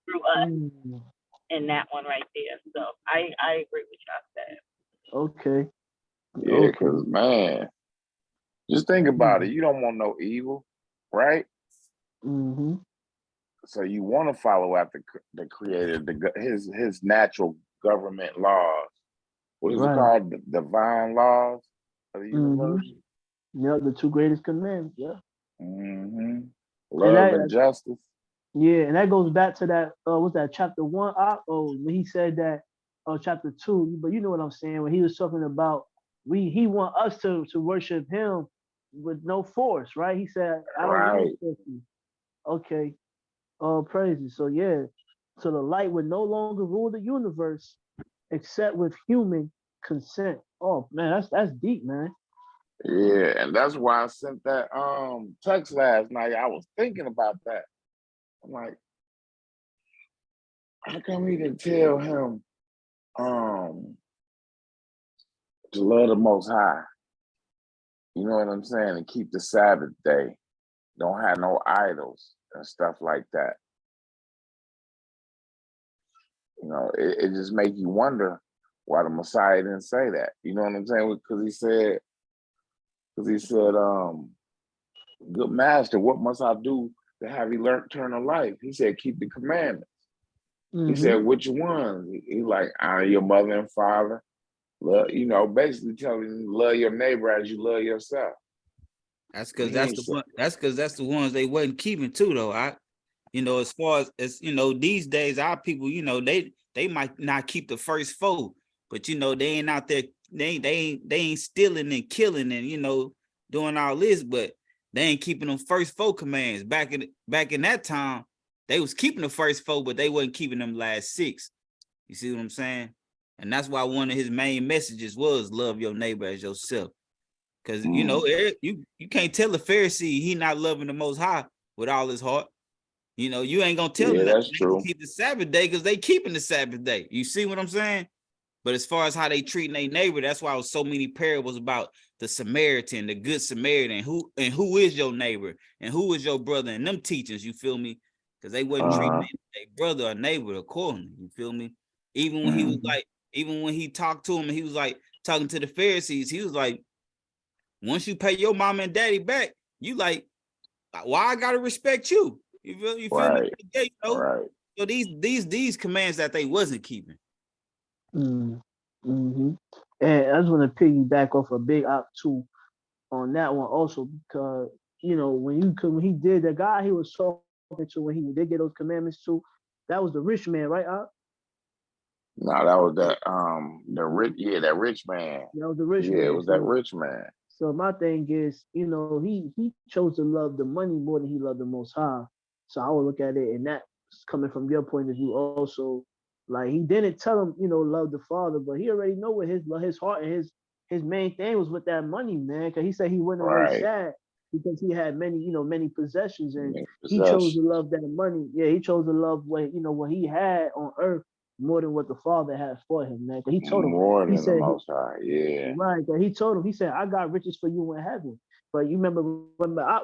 D: through us
B: Mm,
D: in that one right there. So I agree with y'all said.
B: okay,
A: Yeah,
B: okay.
A: because man, just think about it. You don't want no evil, right?
B: Mm-hmm.
A: So you want to follow after the Creator, his natural government laws. What is it
B: Right.
A: called? The divine laws of the
B: Mm-hmm.
A: universe.
B: Yeah, the two greatest commandments. Yeah,
A: Mm-hmm.
B: and
A: Love and justice.
B: and that goes back to that. What's that? Chapter 1. When he said that. Chapter 2. But you know what I'm saying when he was talking about he want us to worship him with no force, right? He said, "I don't want to
A: Right.
B: force you." Okay. All praises. So yeah. So the light would no longer rule the universe except with human consent. Oh man, that's deep, man.
A: Yeah, and that's why I sent that text last night. I was thinking about that. I'm like, how come he didn't tell him um to love the Most High? You know what I'm saying? And keep the Sabbath day. Don't have no idols and stuff like that. You know, it just make you wonder why the Messiah didn't say that. You know what I'm saying? Because he said, good master, what must I do to have eternal life? He said, keep the commandments. He
B: Mm-hmm.
A: said, which ones? He like, honor your mother and father. Love, basically telling you love your neighbor as you love yourself.
C: That's because that's the ones they wasn't keeping too, though. As far as these days, our people, they might not keep the first four, but they ain't out there, they ain't stealing and killing and doing all this, but they ain't keeping them first four commands. Back in that time, they was keeping the first four, but they wasn't keeping them last six. You see what I'm saying? And that's why one of his main messages was love your neighbor as yourself. Because you can't tell a Pharisee he not loving the Most High with all his heart. You ain't gonna tell them
A: Yeah,
C: that
A: that's
C: they can
A: true.
C: keep the Sabbath day because they keeping the Sabbath day. You see what I'm saying? But as far as how they treating their neighbor, that's why it was so many parables about the Samaritan, the good Samaritan, who is your neighbor and who is your brother, and them teachings. You feel me? Because they wasn't treating their brother or neighbor accordingly. You feel me? Even when he was like, even when he talked to him, and he was like talking to the Pharisees, he was like, once you pay your mom and daddy back, you like, why I gotta respect you? You feel me?
A: Right.
C: Yeah,
A: Right.
C: So these commands that they wasn't keeping.
B: Mm-hmm. And I just want to piggyback off a big op too on that one also because when he did the guy he was talking to when he did get those commandments to, that was the rich man, right?
A: No, that was the rich, yeah, that rich man.
B: That was the rich
A: Yeah, it
B: man.
A: was that rich man.
B: So my thing is, you know, he chose to love the money more than he loved the Most High. So I would look at it, and that's coming from your point of view also. Like he didn't tell him, you know, love the Father, but he already know what his heart and his main thing was with that money, man. Because he said he went away
A: Right.
B: sad because he had many, you know, many possessions, and he chose to
A: Possession.
B: love that money. Yeah, he chose to love what, you know, what he had on earth more than what the Father had for him, man. Because he told him,
A: More
B: he
A: than the
B: said
A: Most High. Yeah.
B: right, that he told him, he said, I got riches for you in heaven. But you remember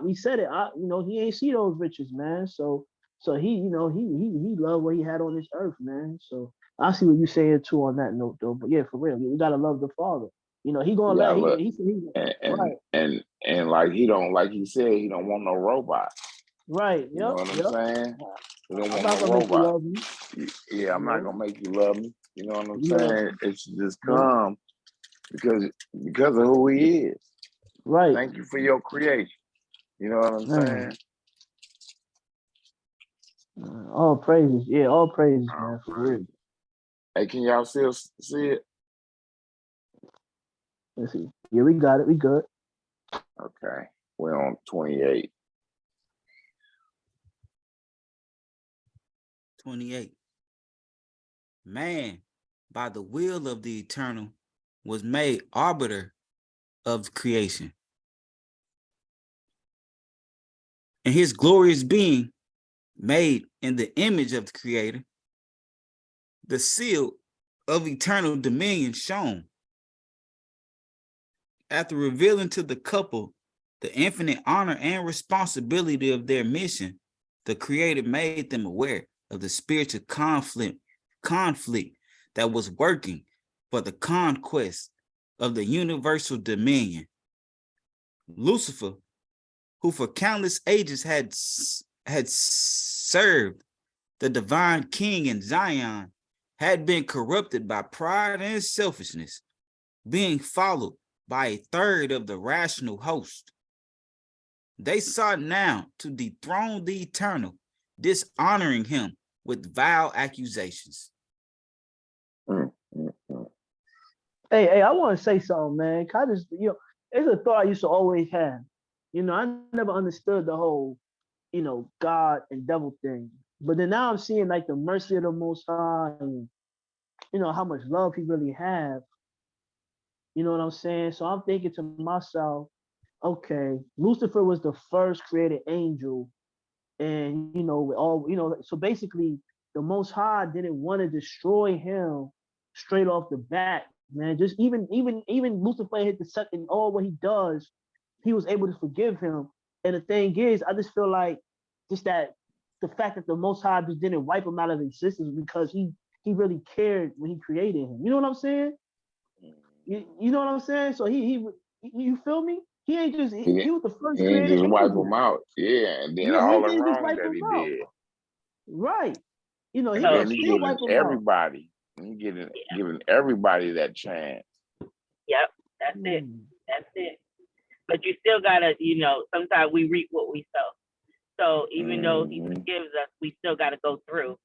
B: we said it, you know, he ain't see those riches, man. So he, you know, he loved what he had on this earth, man. So I see what you're saying too on that note though. But yeah, for real, we gotta love the Father. You know, he gonna
A: Yeah,
B: let
A: look.
B: he said he right,
A: And like he don't, like he said, he don't want no robot.
B: right,
A: You know
B: yep,
A: what I'm
B: yep.
A: saying? He don't
B: I'm
A: want
B: not
A: no
B: gonna make you
A: robot.
B: love me,
A: Yeah,
B: you
A: I'm not
B: know.
A: gonna make you love me. You know what I'm
B: Yeah,
A: saying? It should just
B: yeah,
A: come because of who he is.
B: right.
A: Thank you for your creation. You know what I'm
B: Man.
A: saying?
B: All praises, yeah, all praises,
A: Oh,
B: man, for
A: right.
B: real.
A: Hey, can y'all still see it?
B: Let's see. Yeah, we got it, we good.
A: Okay. We're on 28.
C: 28. Man, by the will of the eternal, was made arbiter of creation. And his glorious being, made in the image of the creator, the seal of eternal dominion shown. After revealing to the couple the infinite honor and responsibility of their mission, the creator made them aware of the spiritual conflict that was working for the conquest of the universal dominion. Lucifer, who for countless ages had served the divine king in Zion, had been corrupted by pride and selfishness, being followed by a third of the rational host. They sought now to dethrone the eternal, dishonoring him with vile accusations.
A: Mm, mm, mm.
B: Hey, I want to say something, man. I just, you know, it's a thought I used to always have. You know, I never understood the whole, you know, God and devil thing. But then now I'm seeing like the mercy of the Most High, and you know how much love He really have. You know what I'm saying? So I'm thinking to myself, okay, Lucifer was the first created angel, and you know, with all, you know, so basically, the Most High didn't want to destroy him straight off the bat, man. Just even Lucifer hit the second, all what he does, he was able to forgive him. And the thing is, I just feel like just that the fact that the Most High just didn't wipe him out of existence because he really cared when he created him. You know what I'm saying? You know what I'm saying? So he you feel me? He ain't just
A: He,
B: he was the
A: he
B: first
A: ain't
B: created
A: just wipe
B: angel.
A: them out. Yeah, and then
B: Yeah, he
A: all the
B: didn't just
A: wrong
B: wipe
A: that
B: him
A: he
B: out.
A: did.
B: Right. You know, he
A: And
D: So
B: could
A: then he
B: still
A: giving
B: wipe him out.
A: everybody, giving everybody that chance.
D: yep, that's it.
B: Hmm.
D: That's it. But you still gotta, you know, sometimes we reap what we sow. So even though he
A: Mm-hmm.
D: forgives us, we still gotta go through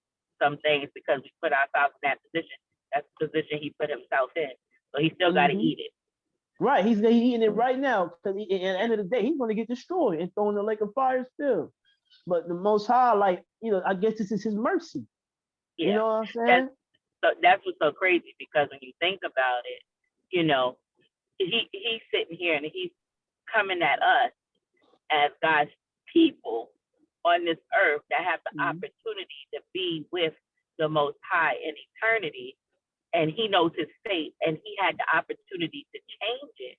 D: some things because we put ourselves in that position. That's the position he put himself in. So he still gotta
B: Hmm.
D: eat it.
B: Right. He's eating it right now because at the end of the day, he's going to get destroyed and thrown in the lake of fire still. But the Most High, like, you know, I guess this is his mercy. You
D: Yeah.
B: know what I'm
D: That's
B: saying?
D: that's what's so crazy because when you think about it, you know, he's sitting here and he's coming at us as God's people on this earth that have the
B: Mhm.
D: opportunity to be with the Most High in eternity. And he knows his fate, and he had the opportunity to change it,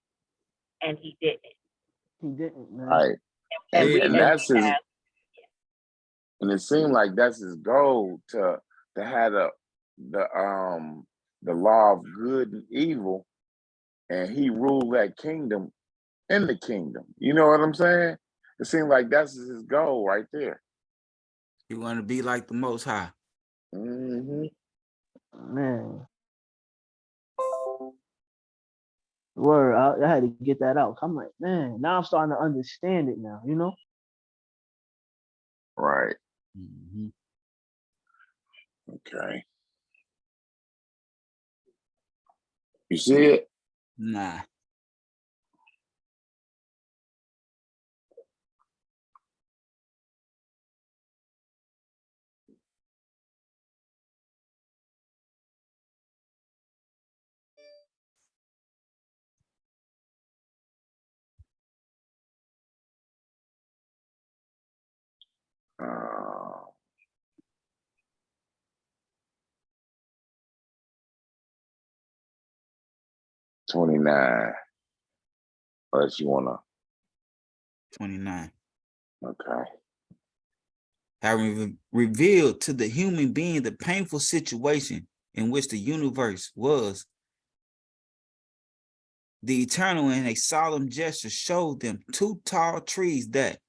D: and he didn't.
B: He didn't, man.
A: Right.
D: And
A: And
D: we
C: Yeah,
A: and
D: and
A: that's
D: we
A: his,
D: have,
A: and it seemed like that's his goal to have the law of good and evil, and he ruled that kingdom in the kingdom. You know what I'm saying? It seemed like that's his goal right there.
C: you want to be like the Most High.
A: Mm-hmm.
B: Man. Word, I had to get that out. I'm like, man, now I'm starting to understand it now, you know?
A: Right.
C: Mhm.
A: Okay. You see it?
C: Nah.
A: Uh, 29. Unless you wanna.
C: 29.
A: Okay.
C: Having revealed to the human being the painful situation in which the universe was, the Eternal in a solemn gesture showed them 2 tall trees that,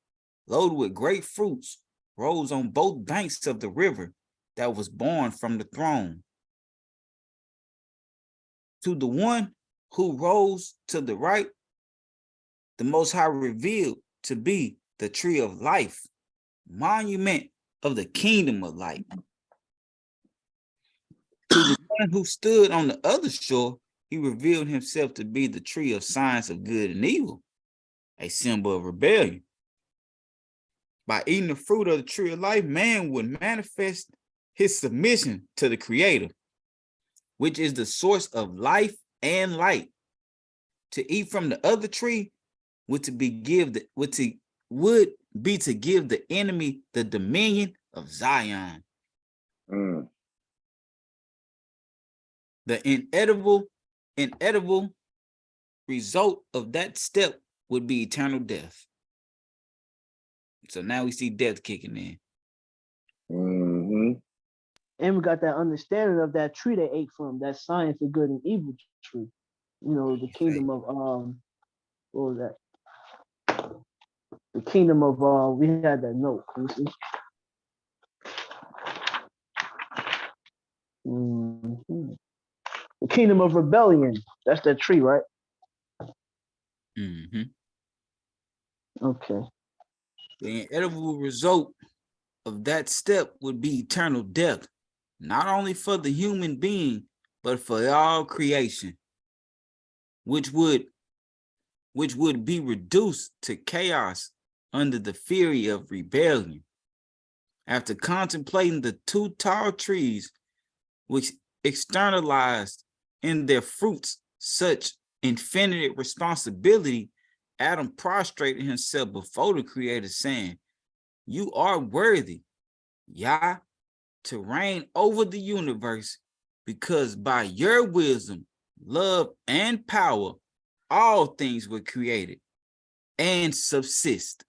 C: loaded with great fruits, rose on both banks of the river that was born from the throne. To the one who rose to the right, the Most High revealed to be the tree of life, monument of the kingdom of light. To the one who stood on the other shore, he revealed himself to be the tree of science of good and evil, a symbol of rebellion. By eating the fruit of the tree of life, man would manifest his submission to the Creator, which is the source of life and light. To eat from the other tree would be to give the enemy the dominion of Zion.
A: Mm.
C: The inedible result of that step would be eternal death. So now we see death kicking in.
A: Mm-hmm.
B: And we got that understanding of that tree they ate from, that science of good and evil tree. You know, the kingdom of what was that? The kingdom of we had that note. Mm-hmm. The kingdom of rebellion. That's that tree, right?
C: Mm-hmm.
B: Okay.
C: The inevitable result of that step would be eternal death, not only for the human being, but for all creation, which would be reduced to chaos under the fury of rebellion. After contemplating the 2 tall trees, which externalized in their fruits such infinite responsibility, Adam prostrated himself before the Creator, saying, "You are worthy, Yah, to reign over the universe, because by your wisdom, love, and power, all things were created and subsist."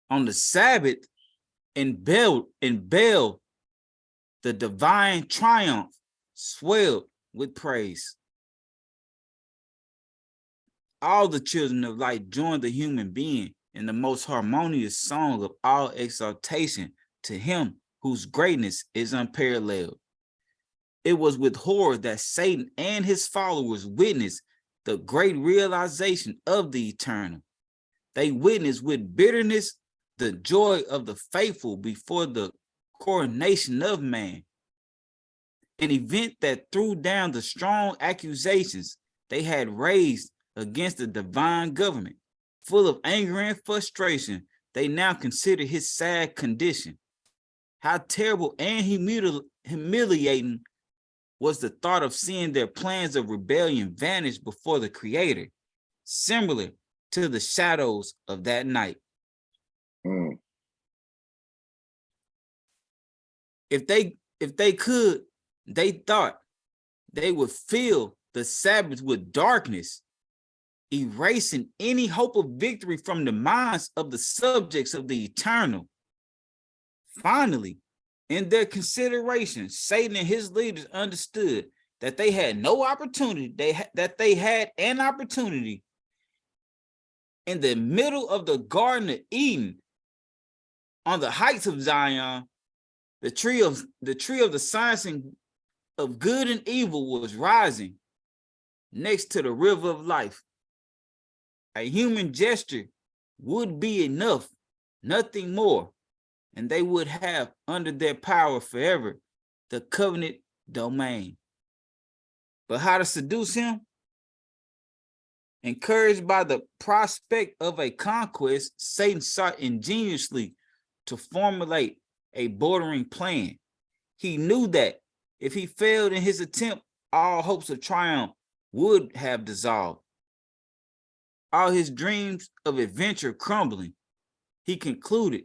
C: On the Sabbath, in Bel, the divine triumph swelled with praise. All the children of light joined the human being in the most harmonious song of all exaltation to him whose greatness is unparalleled. It was with horror that Satan and his followers witnessed the great realization of the eternal. They witnessed with bitterness the joy of the faithful before the coronation of man, an event that threw down the strong accusations they had raised against the divine government. Full of anger and frustration, they now considered his sad condition. How terrible and humiliating was the thought of seeing their plans of rebellion vanish before the Creator, similar to the shadows of that night.
A: Mm.
C: If they could, they thought they would fill the Sabbath with darkness, erasing any hope of victory from the minds of the subjects of the eternal. Finally, in their consideration, Satan and his leaders understood that they had no opportunity, that they had an opportunity in the middle of the Garden of Eden, on the heights of Zion. The tree of the science of good and evil was rising next to the river of life. A human gesture would be enough, nothing more, and they would have under their power forever the covenant domain. But how to seduce him? Encouraged by the prospect of a conquest, Satan sought ingeniously to formulate a bordering plan. He knew that if he failed in his attempt, all hopes of triumph would have dissolved. All his dreams of adventure crumbling, he concluded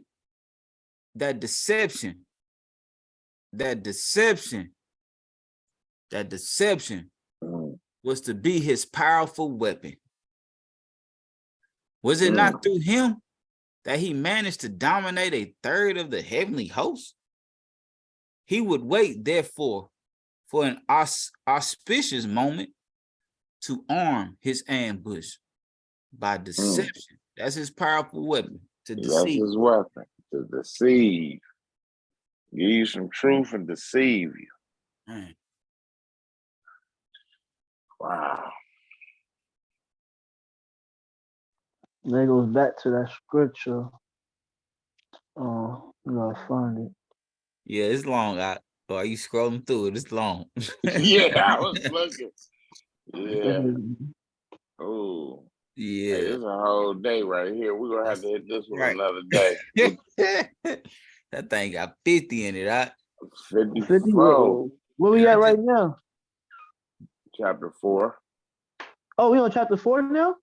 C: that deception was to be his powerful weapon. Was it not through him that he managed to dominate a third of the heavenly host? He would wait, therefore, for an auspicious moment to arm his ambush by deception. That's his powerful weapon, to deceive.
A: That's his weapon, to deceive. Give you some truth and deceive you.
C: Man.
A: Wow.
B: And that goes back to that scripture. You gotta find it.
C: Yeah, it's long. Are you scrolling through it? It's long.
A: Yeah, I was looking. Yeah. Oh.
C: Yeah.
A: Hey, it's a whole day right here. We're gonna have to hit this one
C: Right.
A: another day.
C: That thing got 50 in it, huh?
A: 54.
B: Where we at right now?
A: Chapter 4.
B: Oh, we on chapter 4 now?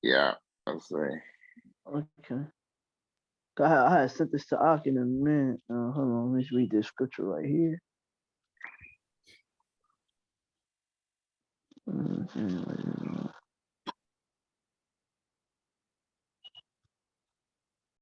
A: Yeah, let's see.
B: Okay. I had sent this to Ak in a minute. Hold on, let me read this scripture right here.